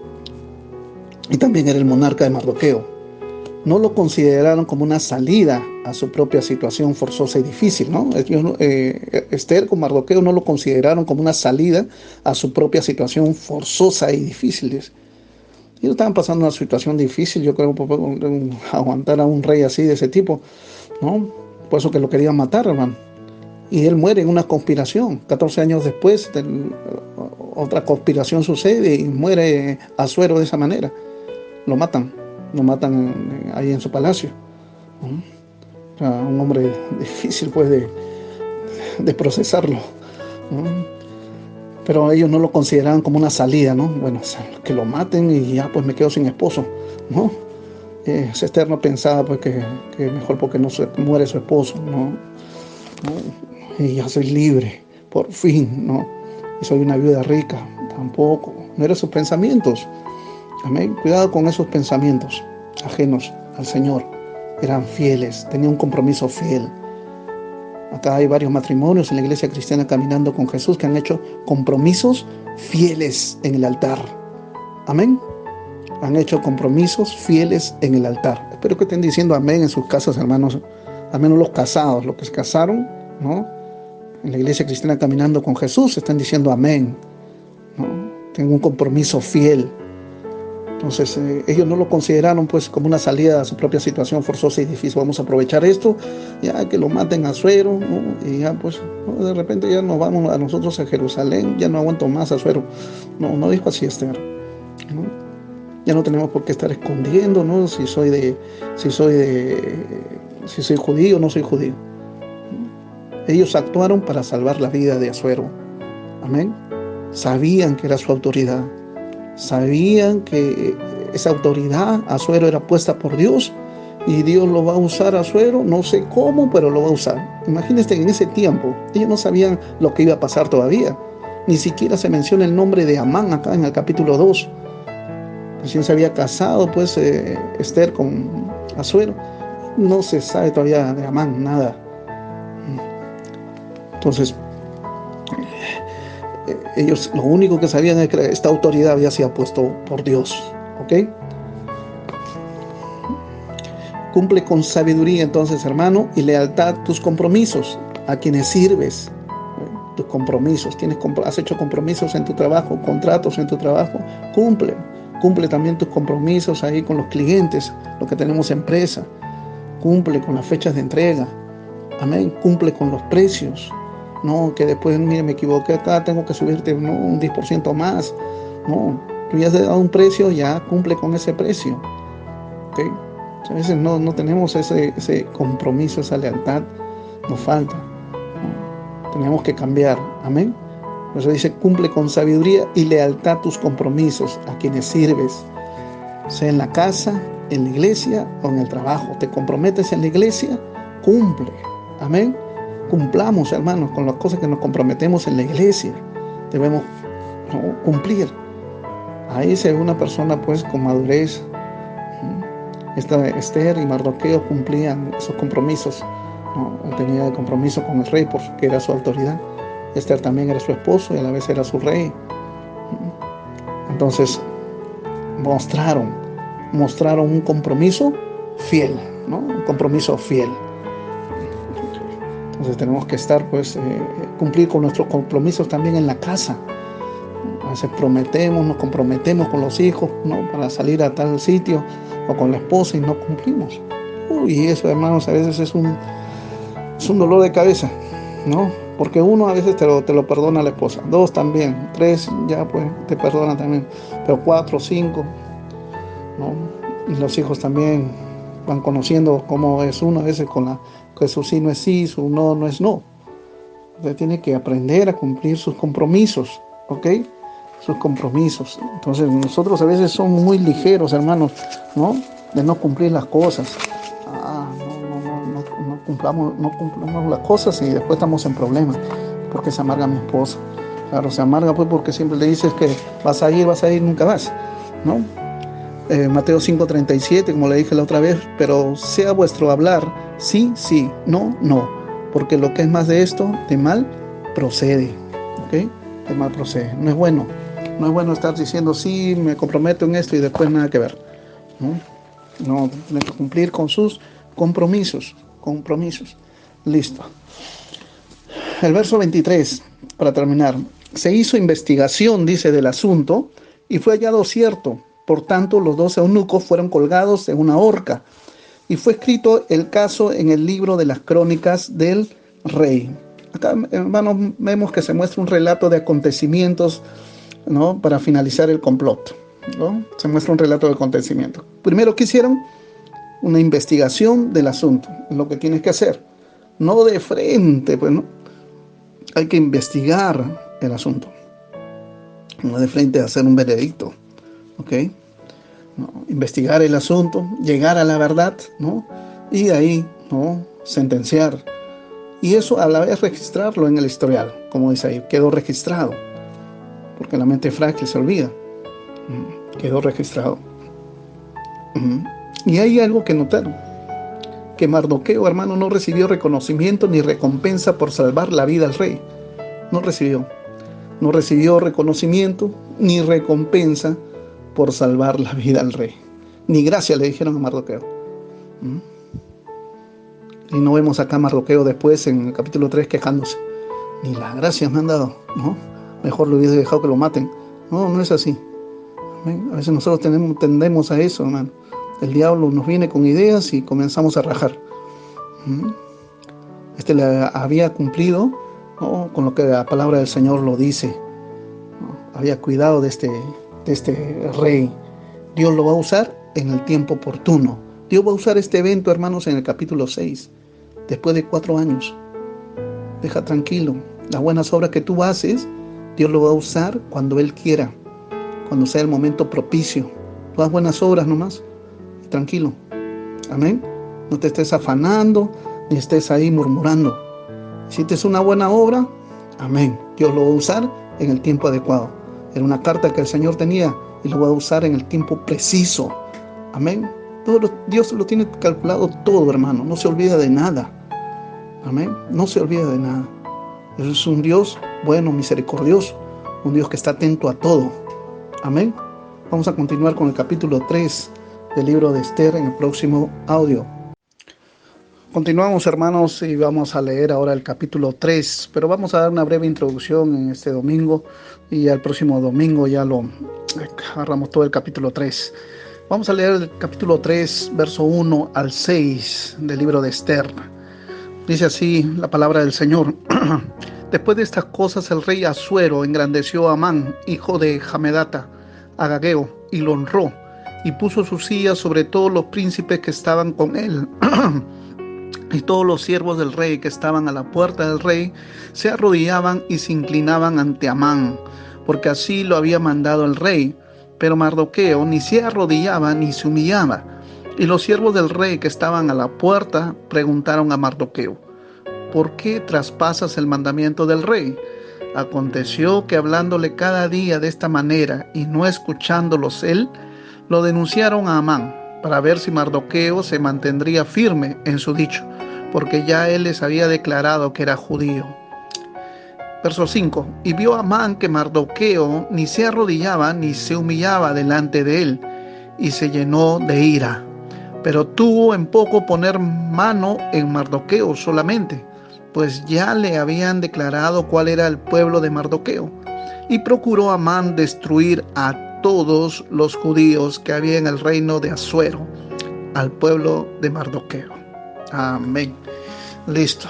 Y también era el monarca de Mardoqueo. No lo consideraron como una salida a su propia situación forzosa y difícil, ¿no? Esther con Mardoqueo no lo consideraron como una salida a su propia situación forzosa y difícil. Ellos estaban pasando una situación difícil, yo creo, aguantar a un rey así, de ese tipo, ¿no? Por eso que lo querían matar, hermano. Y él muere en una conspiración. 14 años después, otra conspiración sucede y muere Asuero de esa manera. Lo matan ahí en su palacio. Un hombre difícil pues de procesarlo. Pero ellos no lo consideraban como una salida, ¿no? Bueno, que lo maten y ya pues me quedo sin esposo, ¿no? Esther no pensaba pues que mejor porque no se muere su esposo, ¿no? Y ya soy libre, por fin, ¿no? Y soy una viuda rica, tampoco. No eran sus pensamientos. Amén. Cuidado con esos pensamientos ajenos al Señor. Eran fieles, tenían un compromiso fiel. Acá hay varios matrimonios en la iglesia cristiana caminando con Jesús que han hecho compromisos fieles en el altar. Amén. Han hecho compromisos fieles en el altar. Espero que estén diciendo amén en sus casas, hermanos. Al menos los casados, los que se casaron, ¿no?, en la iglesia cristiana caminando con Jesús, están diciendo amén, ¿no? Tengo un compromiso fiel. Entonces ellos no lo consideraron pues como una salida a su propia situación forzosa y difícil. Vamos a aprovechar esto, ya que lo maten a Asuero, ¿no? Y ya pues, ¿no?, de repente ya nos vamos a nosotros a Jerusalén, ya no aguanto más a Asuero. No dijo así Esther, ¿no? Ya no tenemos por qué estar escondiendo, ¿no? Si soy judío o no soy judío. Ellos actuaron para salvar la vida de Asuero. Amén. Sabían que era su autoridad. Sabían que esa autoridad, Asuero, era puesta por Dios y Dios lo va a usar a Asuero, no sé cómo, pero lo va a usar. Imagínense en ese tiempo, ellos no sabían lo que iba a pasar todavía. Ni siquiera se menciona el nombre de Amán acá en el capítulo 2. Recién se había casado, pues, Esther con Asuero. No se sabe todavía de Amán, nada. Entonces, ellos lo único que sabían es que esta autoridad había sido puesto por Dios. ¿Ok? Cumple con sabiduría entonces, hermano, y lealtad tus compromisos a quienes sirves. Tus compromisos, has hecho compromisos en tu trabajo, contratos en tu trabajo, cumple también tus compromisos ahí con los clientes, los que tenemos empresa, cumple con las fechas de entrega, amén, cumple con los precios, no que después, mire, me equivoqué acá, tengo que subirte, ¿no?, un 10% más, no, tú ya has dado un precio, ya cumple con ese precio, ¿ok? A veces no tenemos ese compromiso, esa lealtad, nos falta. Tenemos que cambiar, amén. Por eso dice, cumple con sabiduría y lealtad tus compromisos a quienes sirves, sea en la casa, en la iglesia o en el trabajo. Te comprometes en la iglesia, cumple, amén. Cumplamos, hermanos, con las cosas que nos comprometemos en la iglesia. Debemos, ¿no?, cumplir. Ahí se ve una persona, pues, con madurez. Esther y Mardoqueo cumplían esos compromisos. No, tenía compromiso con el rey porque era su autoridad. Esther también era su esposo y a la vez era su rey. Entonces mostraron un compromiso fiel, ¿no? Un compromiso fiel. Entonces tenemos que estar, pues, cumplir con nuestros compromisos también en la casa. A veces nos comprometemos con los hijos, ¿no?, para salir a tal sitio, o con la esposa, y no cumplimos. Y eso, hermanos, a veces es un dolor de cabeza, ¿no? Porque uno a veces te lo perdona a la esposa, 2 también, 3 ya pues te perdona también, pero 4, 5, ¿no? Y los hijos también van conociendo cómo es uno a veces que su sí no es sí, su no no es no. Usted tiene que aprender a cumplir sus compromisos, ¿ok? Sus compromisos. Entonces nosotros a veces somos muy ligeros, hermanos, ¿no?, de no cumplir las cosas. No cumplamos las cosas y después estamos en problemas. Porque se amarga mi esposa. Claro, se amarga pues porque siempre le dices que vas a ir, nunca vas, ¿no? Mateo 5:37, como le dije la otra vez, pero sea vuestro hablar sí, sí, no, no, porque lo que es más de esto, de mal procede, ¿ok? De mal procede. No es bueno estar diciendo sí, me comprometo en esto y después nada que ver, ¿no? No, tiene que cumplir con sus compromisos. Listo. El verso 23, para terminar. Se hizo investigación, dice, del asunto y fue hallado cierto. Por tanto, los 2 eunucos fueron colgados en una horca y fue escrito el caso en el libro de las crónicas del rey. Acá, hermanos, vemos que se muestra un relato de acontecimientos, ¿no?, para finalizar el complot, ¿no? Se muestra un relato de acontecimientos. Primero, ¿qué hicieron? Una investigación del asunto, lo que tienes que hacer. No de frente, pues, ¿no? Hay que investigar el asunto. No de frente a hacer un veredicto, ¿ok? No, investigar el asunto, llegar a la verdad, ¿no? Y de ahí, ¿no?, sentenciar. Y eso a la vez registrarlo en el historial, como dice ahí, quedó registrado. Porque la mente frágil se olvida. Quedó registrado. Y hay algo que notaron, que Mardoqueo, hermano, no recibió reconocimiento ni recompensa por salvar la vida al rey. No recibió reconocimiento ni recompensa por salvar la vida al rey. Ni gracias le dijeron a Mardoqueo. Y no vemos acá a Mardoqueo después en el capítulo 3 quejándose. Ni las gracias me han dado, ¿no? Mejor lo hubiese dejado que lo maten. No, no es así. A veces nosotros tendemos a eso, hermano. El diablo nos viene con ideas y comenzamos a rajar. Le había cumplido, ¿no?, con lo que la palabra del Señor lo dice, ¿no? Había cuidado de este rey, Dios lo va a usar en el tiempo oportuno. Dios va a usar este evento, hermanos, en el capítulo 6, después de 4 años. Deja tranquilo. Las buenas obras que tú haces, Dios lo va a usar cuando Él quiera, cuando sea el momento propicio. Tú haz buenas obras nomás, tranquilo. Amén. No te estés afanando, ni estés ahí murmurando. Si hiciste una buena obra, amén. Dios lo va a usar en el tiempo adecuado. Era una carta que el Señor tenía y lo va a usar en el tiempo preciso. Amén. Dios lo tiene calculado todo, hermano. No se olvida de nada. Amén. No se olvida de nada. Él es un Dios bueno, misericordioso. Un Dios que está atento a todo. Amén. Vamos a continuar con el capítulo 3 del libro de Esther en el próximo audio. Continuamos, hermanos, y vamos a leer ahora el capítulo 3, pero vamos a dar una breve introducción en este domingo y el próximo domingo ya lo agarramos todo el capítulo 3. Vamos a leer el capítulo 3, verso 1 al 6 del libro de Esther. Dice así la palabra del Señor. Después de estas cosas, el rey Asuero engrandeció a Amán, hijo de Hamedata, agageo, y lo honró, y puso su silla sobre todos los príncipes que estaban con él. Y todos los siervos del rey que estaban a la puerta del rey se arrodillaban y se inclinaban ante Amán, porque así lo había mandado el rey. Pero Mardoqueo ni se arrodillaba ni se humillaba. Y los siervos del rey que estaban a la puerta preguntaron a Mardoqueo: ¿por qué traspasas el mandamiento del rey? Aconteció que hablándole cada día de esta manera y no escuchándolos él, lo denunciaron a Amán, para ver si Mardoqueo se mantendría firme en su dicho, porque ya él les había declarado que era judío. Verso 5. Y vio Amán que Mardoqueo ni se arrodillaba ni se humillaba delante de él, y se llenó de ira. Pero tuvo en poco poner mano en Mardoqueo solamente, pues ya le habían declarado cuál era el pueblo de Mardoqueo. Y procuró Amán destruir a todos los judíos que había en el reino de Asuero, al pueblo de Mardoqueo. Amén. Listo.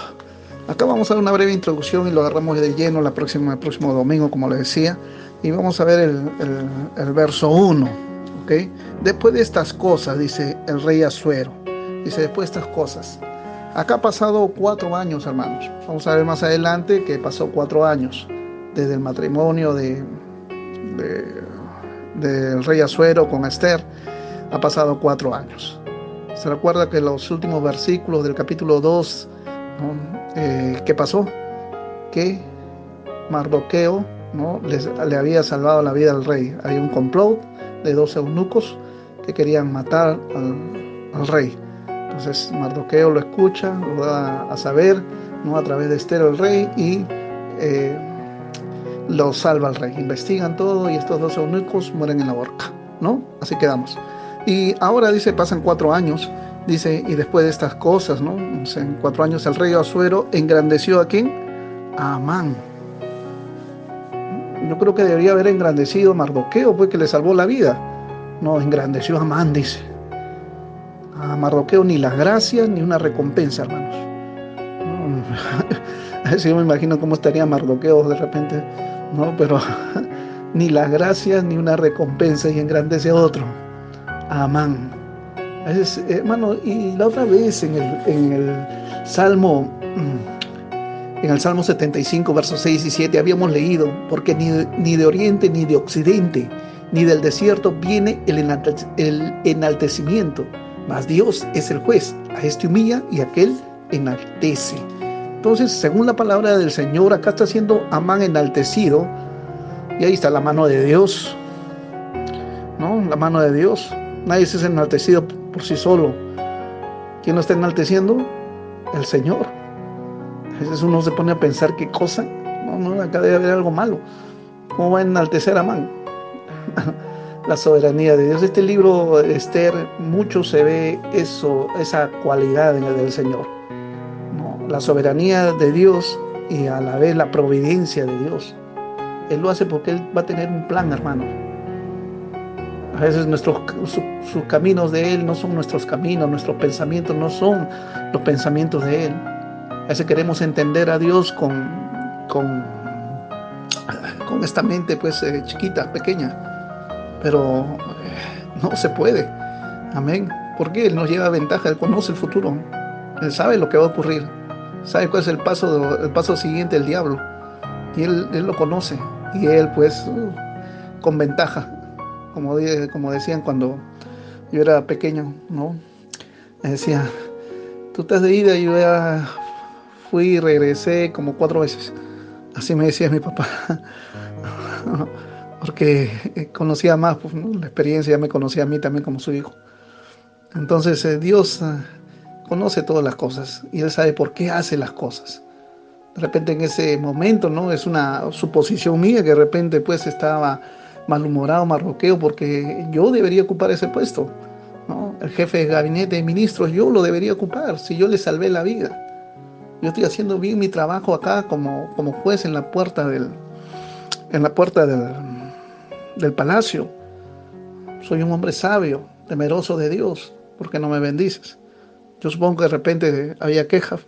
Acá vamos a dar una breve introducción y lo agarramos de lleno el próximo domingo, como les decía. Y vamos a ver el verso 1. ¿Okay? Después de estas cosas, dice el rey Asuero. Dice, después de estas cosas. Acá ha pasado 4 años, hermanos. Vamos a ver más adelante que pasó 4 años. Desde el matrimonio del rey Asuero con Esther, ha pasado 4 años. Se recuerda que los últimos versículos del capítulo 2, ¿no? ¿Qué pasó? Que Mardoqueo, ¿no? le había salvado la vida al rey. Hay un complot de 2 eunucos que querían matar al rey. Entonces Mardoqueo lo escucha, lo da a saber, ¿no? A través de Esther el rey, y lo salva al rey. Investigan todo y estos 2 eunucos mueren en la horca, ¿no? Así quedamos. Y ahora dice, pasan 4 años, dice, y después de estas cosas, ¿no? O sea, en 4 años el rey Asuero engrandeció ¿a quién? A Amán. Yo creo que debería haber engrandecido a Mardoqueo, pues, que le salvó la vida. No, engrandeció a Amán, dice. A Mardoqueo ni las gracias ni una recompensa, hermanos. Así yo me imagino cómo estaría Mardoqueo de repente, ¿no? Pero ni las gracias ni una recompensa, y engrandece a otro, a Amán. Hermano, y la otra vez en el Salmo 75, versos 6 y 7 habíamos leído: porque ni de oriente ni de occidente ni del desierto viene el enaltecimiento, mas Dios es el juez, a este humilla y a aquel enaltece. Entonces, según la palabra del Señor, acá está siendo Amán enaltecido, y ahí está la mano de Dios, ¿no? La mano de Dios. Nadie es enaltecido por sí solo. ¿Quién lo está enalteciendo? El Señor. A veces uno se pone a pensar qué cosa. No, acá debe haber algo malo. ¿Cómo va a enaltecer a Amán? La soberanía de Dios. Este libro, Esther, mucho se ve eso, esa cualidad en el del Señor, ¿no? La soberanía de Dios y a la vez la providencia de Dios. Él lo hace porque Él va a tener un plan, hermano. A veces sus caminos de Él no son nuestros caminos, nuestros pensamientos no son los pensamientos de Él. A veces queremos entender a Dios con esta mente, pues, chiquita, pequeña. Pero No se puede. Amén. Porque Él nos lleva ventaja, Él conoce el futuro. Él sabe lo que va a ocurrir. Sabe cuál es el paso siguiente del diablo. Y Él lo conoce. Y Él, pues, con ventaja. Como decían cuando yo era pequeño, ¿no? Me decía, tú estás de ida y yo ya fui y regresé como 4 veces. Así me decía mi papá. Porque conocía más, pues, ¿no? La experiencia, ya me conocía a mí también como su hijo. Entonces Dios conoce todas las cosas y Él sabe por qué hace las cosas. De repente en ese momento, ¿no? Es una suposición mía que de repente pues estaba malhumorado, marroqueo, porque yo debería ocupar ese puesto, ¿no? El jefe de gabinete de ministros, yo lo debería ocupar, si yo le salvé la vida. Yo estoy haciendo bien mi trabajo acá como juez en la puerta del palacio. Soy un hombre sabio, temeroso de Dios, ¿por qué no me bendices? Yo supongo que de repente había quejas,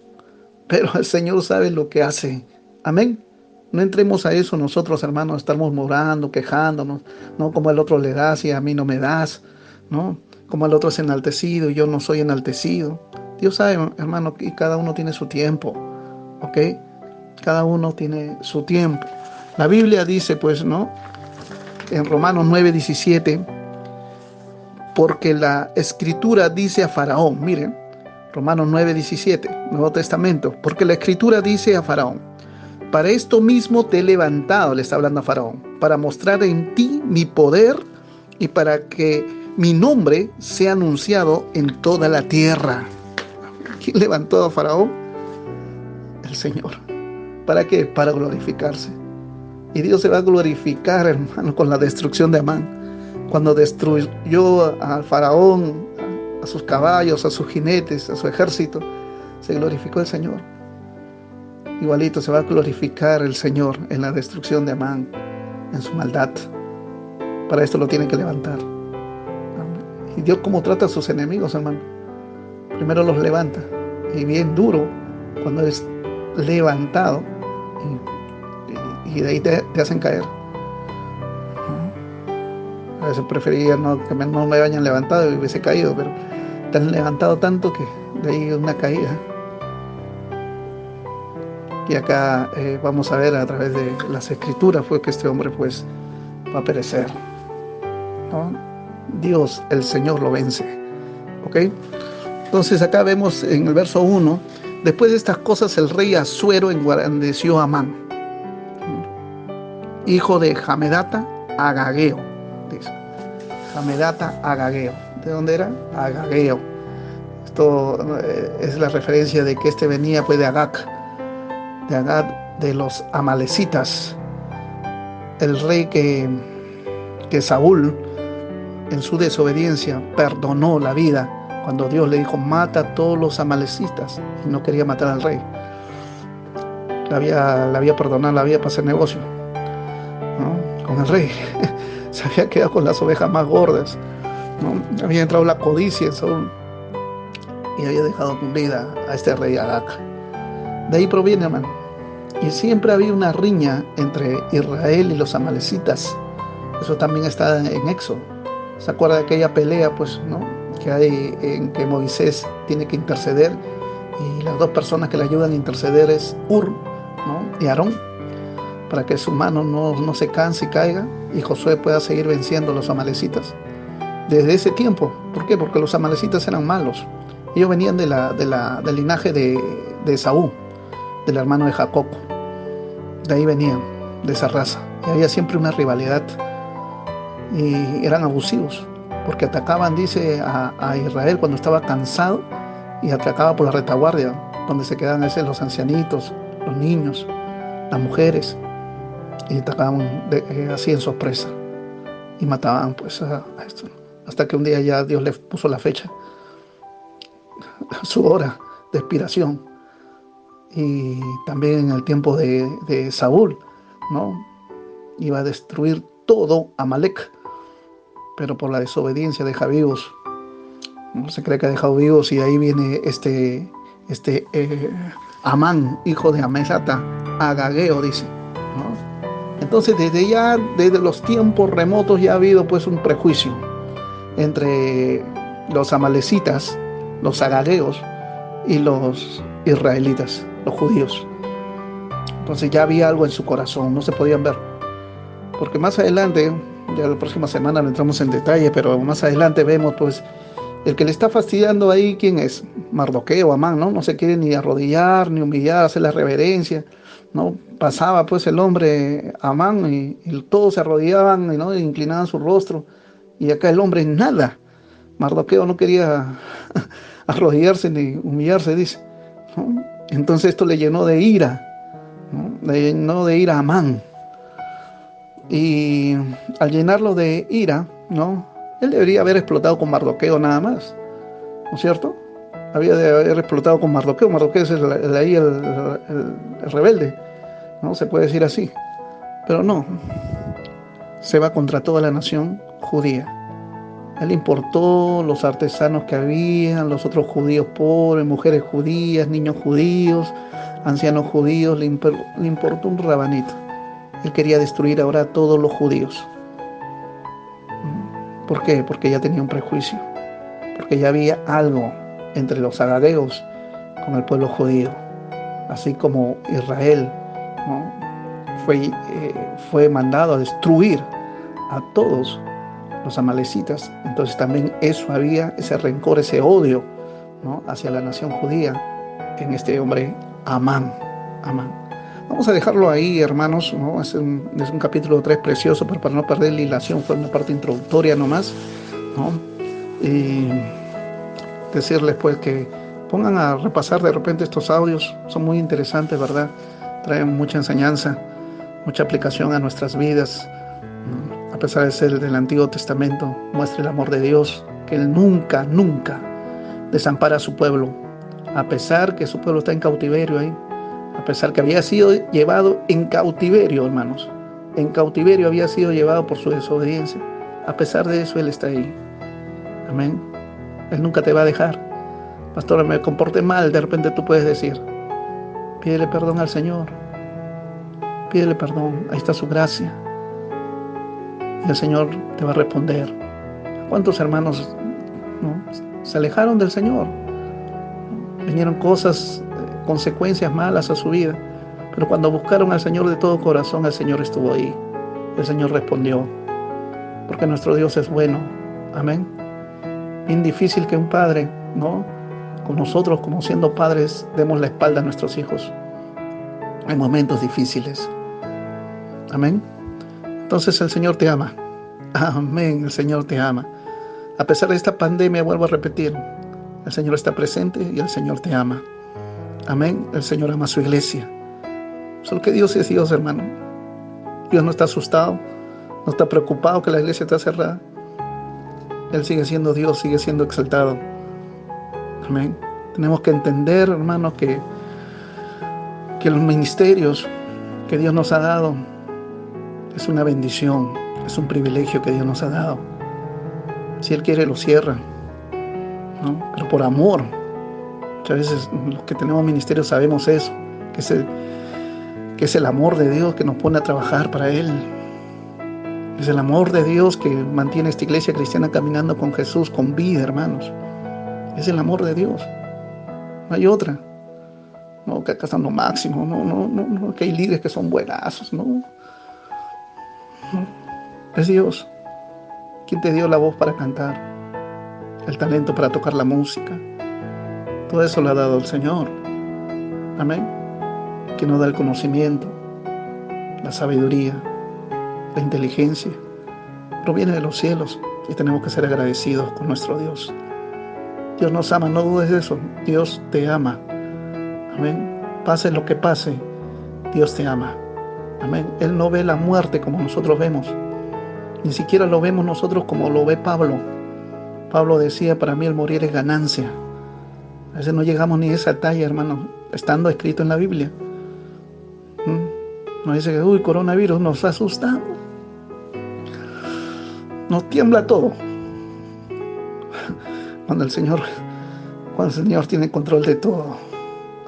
pero el Señor sabe lo que hace. Amén. No entremos a eso nosotros, hermanos, estamos murmurando, quejándonos, ¿no? Como el otro le das y a mí no me das, ¿no? Como el otro es enaltecido y yo no soy enaltecido. Dios sabe, hermano, y cada uno tiene su tiempo, ¿ok? Cada uno tiene su tiempo. La Biblia dice, pues, ¿no? En Romanos 9:17, porque la Escritura dice a Faraón, miren, Romanos 9:17, Nuevo Testamento, porque la Escritura dice a Faraón, para esto mismo te he levantado, le está hablando a Faraón, para mostrar en ti mi poder y para que mi nombre sea anunciado en toda la tierra. ¿Quién levantó a Faraón? El Señor. ¿Para qué? Para glorificarse. Y Dios se va a glorificar, hermano, con la destrucción de Amán. Cuando destruyó al Faraón, a sus caballos, a sus jinetes, a su ejército, se glorificó el Señor. Igualito se va a glorificar el Señor en la destrucción de Amán, en su maldad. Para esto lo tienen que levantar. Y Dios, ¿cómo trata a sus enemigos, hermano? Primero los levanta, y bien duro, cuando es levantado, y de ahí te hacen caer. A veces prefería que no me hayan levantado y hubiese caído, pero te han levantado tanto que de ahí una caída. Y acá vamos a ver a través de las Escrituras fue que este hombre pues va a perecer, ¿no? Dios, el Señor lo vence, ¿ok? Entonces acá vemos en el verso 1, después de estas cosas el rey Asuero engrandeció a Amán, hijo de Hamedata Agageo, dice. Hamedata Agageo. ¿De dónde era? Agageo. Esto es la referencia de que este venía pues de Agag, de los amalecitas, el rey que Saúl en su desobediencia perdonó la vida cuando Dios le dijo mata a todos los amalecitas y no quería matar al rey. La había perdonado, la había para hacer negocio, ¿no? Con el rey. Se había quedado con las ovejas más gordas, ¿no? Había entrado la codicia en Saúl y había dejado con vida a este rey Agag. De ahí proviene, hermano. Y siempre había una riña entre Israel y los amalecitas. Eso también está en Éxodo. ¿Se acuerda de aquella pelea, pues, ¿no? Que hay en que Moisés tiene que interceder y las dos personas que le ayudan a interceder es Ur, ¿no? Y Aarón, para que su mano no se canse y caiga y Josué pueda seguir venciendo a los amalecitas. Desde ese tiempo, ¿por qué? Porque los amalecitas eran malos. Ellos venían del linaje de Esaú, del hermano de Jacob. De ahí venían, de esa raza. Y había siempre una rivalidad. Y eran abusivos, porque atacaban, dice, a Israel cuando estaba cansado y atacaba por la retaguardia, donde se quedaban los ancianitos, los niños, las mujeres, y atacaban así en sorpresa y mataban pues a esto. Hasta que un día ya Dios les puso la fecha, su hora de expiración. Y también en el tiempo de Saúl, ¿no? Iba a destruir todo Amalek, pero por la desobediencia deja vivos. No se cree que ha dejado vivos y de ahí viene Amán, hijo de Hamedata Agageo, dice, ¿no? Entonces desde los tiempos remotos ya ha habido pues un prejuicio entre los amalecitas, los agareos y los israelitas, los judíos. Entonces ya había algo en su corazón, no se podían ver. Porque más adelante, ya la próxima semana no entramos en detalle, pero más adelante vemos pues el que le está fastidiando ahí, ¿quién es? Mardoqueo, Amán, ¿no? No se quiere ni arrodillar, ni humillar, hacer la reverencia, ¿no? Pasaba pues el hombre Amán y todos se arrodillaban, ¿no? E inclinaban su rostro. Y acá el hombre nada. Mardoqueo no quería arrodillarse ni humillarse, dice, ¿no? Entonces esto le llenó de ira, ¿no? Le llenó de ira a Amán. Y al llenarlo de ira, ¿no? Él debería haber explotado con Mardoqueo nada más, ¿no es cierto? Había de haber explotado con Mardoqueo. Mardoqueo es el rebelde, ¿no? Se puede decir así. Pero no, se va contra toda la nación judía. Él importó los artesanos que habían, los otros judíos pobres, mujeres judías, niños judíos, ancianos judíos, le importó un rabanito. Él quería destruir ahora a todos los judíos. ¿Por qué? Porque ya tenía un prejuicio, porque ya había algo entre los agareos con el pueblo judío, así como Israel, ¿no? fue mandado a destruir a todos los amalecitas. Entonces también eso había, ese rencor, ese odio, ¿no? hacia la nación judía en este hombre Amán. Vamos a dejarlo ahí, hermanos, ¿no? Es un capítulo 3 precioso, pero para no perder la hilación fue una parte introductoria nomás, ¿no? Y decirles pues que pongan a repasar de repente estos audios, son muy interesantes, ¿verdad? Traen mucha enseñanza, mucha aplicación a nuestras vidas, ¿no? A pesar de ser del Antiguo Testamento, muestra el amor de Dios, que Él nunca desampara a su pueblo, a pesar que su pueblo está en cautiverio ahí. A pesar que había sido llevado en cautiverio, hermanos. En cautiverio había sido llevado por su desobediencia. A pesar de eso, Él está ahí. Amén. Él nunca te va a dejar. Pastor, me comporté mal. De repente tú puedes decir, pídele perdón al Señor. Pídele perdón. Ahí está su gracia. Y el Señor te va a responder. ¿Cuántos hermanos, no, se alejaron del Señor? Vinieron cosas, consecuencias malas a su vida, pero cuando buscaron al Señor de todo corazón, el Señor estuvo ahí. El Señor respondió, porque nuestro Dios es bueno. Amén. Bien difícil que un padre, ¿no? Con nosotros, como siendo padres, demos la espalda a nuestros hijos. Hay momentos difíciles. Amén. Entonces el Señor te ama. Amén. El Señor te ama. A pesar de esta pandemia, vuelvo a repetir, el Señor está presente y el Señor te ama. Amén. El Señor ama a su iglesia. Solo que Dios es Dios, hermano. Dios no está asustado, no está preocupado que la iglesia está cerrada. Él sigue siendo Dios, sigue siendo exaltado. Amén. Tenemos que entender, hermanos, que los ministerios que Dios nos ha dado es una bendición, es un privilegio que Dios nos ha dado. Si Él quiere, lo cierra, ¿no? Pero por amor. Muchas veces los que tenemos ministerios sabemos eso, que es el amor de Dios que nos pone a trabajar para Él. Es el amor de Dios que mantiene esta iglesia cristiana caminando con Jesús, con vida, hermanos. Es el amor de Dios. No hay otra. No, que acá están lo máximo. No, que hay líderes que son buenazos. No. Es Dios quien te dio la voz para cantar, el talento para tocar la música. Todo eso lo ha dado el Señor. Amén. Quien nos da el conocimiento, la sabiduría, la inteligencia. Proviene de los cielos y tenemos que ser agradecidos con nuestro Dios. Dios nos ama, no dudes de eso. Dios te ama. Amén. Pase lo que pase, Dios te ama. Amén. Él no ve la muerte como nosotros vemos. Ni siquiera lo vemos nosotros como lo ve Pablo. Pablo decía, para mí el morir es ganancia. A veces no llegamos ni a esa talla, hermano, estando escrito en la Biblia. Nos dice que, coronavirus, nos asustamos. Nos tiembla todo. Cuando el Señor tiene control de todo.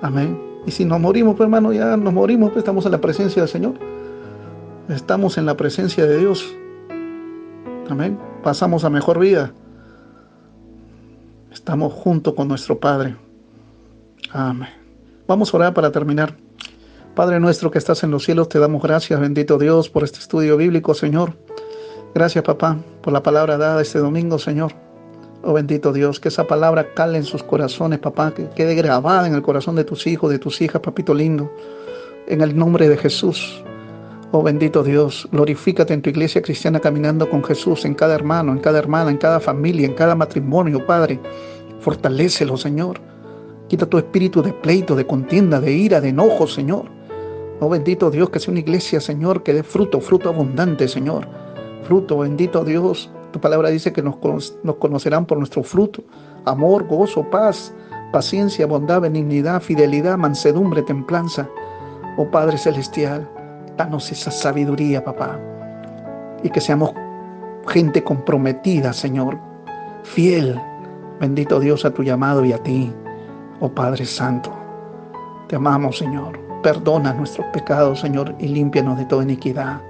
Amén. Y si nos morimos, pues, hermano, ya nos morimos, pues estamos en la presencia del Señor. Estamos en la presencia de Dios. Amén. Pasamos a mejor vida. Estamos junto con nuestro Padre. Amén. Vamos a orar para terminar. Padre nuestro que estás en los cielos, te damos gracias, bendito Dios, por este estudio bíblico, Señor. Gracias, papá, por la palabra dada este domingo, Señor. Oh, bendito Dios, que esa palabra cale en sus corazones, papá, que quede grabada en el corazón de tus hijos, de tus hijas, papito lindo, en el nombre de Jesús. Oh, bendito Dios, glorifícate en tu iglesia cristiana caminando con Jesús, en cada hermano, en cada hermana, en cada familia, en cada matrimonio, Padre. Fortalécelo, Señor. Quita tu espíritu de pleito, de contienda, de ira, de enojo, Señor. Oh, bendito Dios, que sea una iglesia, Señor, que dé fruto, fruto abundante, Señor. Fruto, bendito Dios. Tu palabra dice que nos conocerán por nuestro fruto. Amor, gozo, paz, paciencia, bondad, benignidad, fidelidad, mansedumbre, templanza. Oh, Padre Celestial, danos esa sabiduría, papá. Y que seamos gente comprometida, Señor. Fiel, bendito Dios, a tu llamado y a ti. Oh, Padre Santo, te amamos, Señor. Perdona nuestros pecados, Señor, y límpianos de toda iniquidad.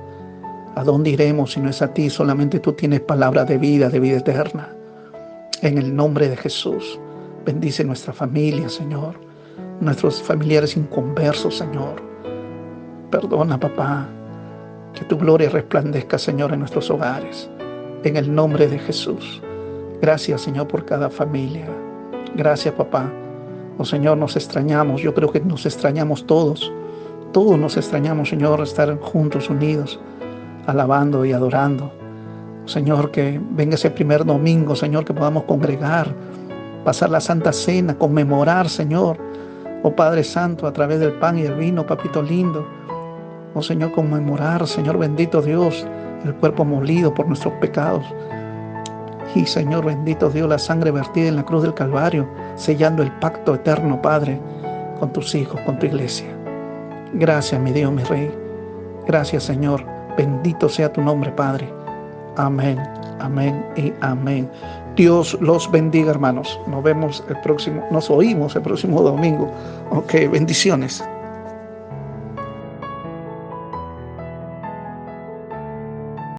¿A dónde iremos si no es a ti? Solamente tú tienes palabra de vida eterna. En el nombre de Jesús, bendice nuestra familia, Señor. Nuestros familiares inconversos, Señor. Perdona, papá. Que tu gloria resplandezca, Señor, en nuestros hogares. En el nombre de Jesús. Gracias, Señor, por cada familia. Gracias, papá. Oh, Señor, nos extrañamos. Yo creo que nos extrañamos todos. Todos nos extrañamos, Señor, estar juntos, unidos, alabando y adorando. Señor, que venga ese primer domingo, Señor, que podamos congregar, pasar la Santa Cena, conmemorar, Señor, oh Padre Santo, a través del pan y el vino, papito lindo. Oh Señor, conmemorar, Señor bendito Dios, el cuerpo molido por nuestros pecados. Y Señor bendito Dios, la sangre vertida en la cruz del Calvario, sellando el pacto eterno, Padre, con tus hijos, con tu iglesia. Gracias, mi Dios, mi Rey. Gracias, Señor. Bendito sea tu nombre, Padre. Amén, amén y amén. Dios los bendiga, hermanos. Nos oímos el próximo domingo. Ok, bendiciones.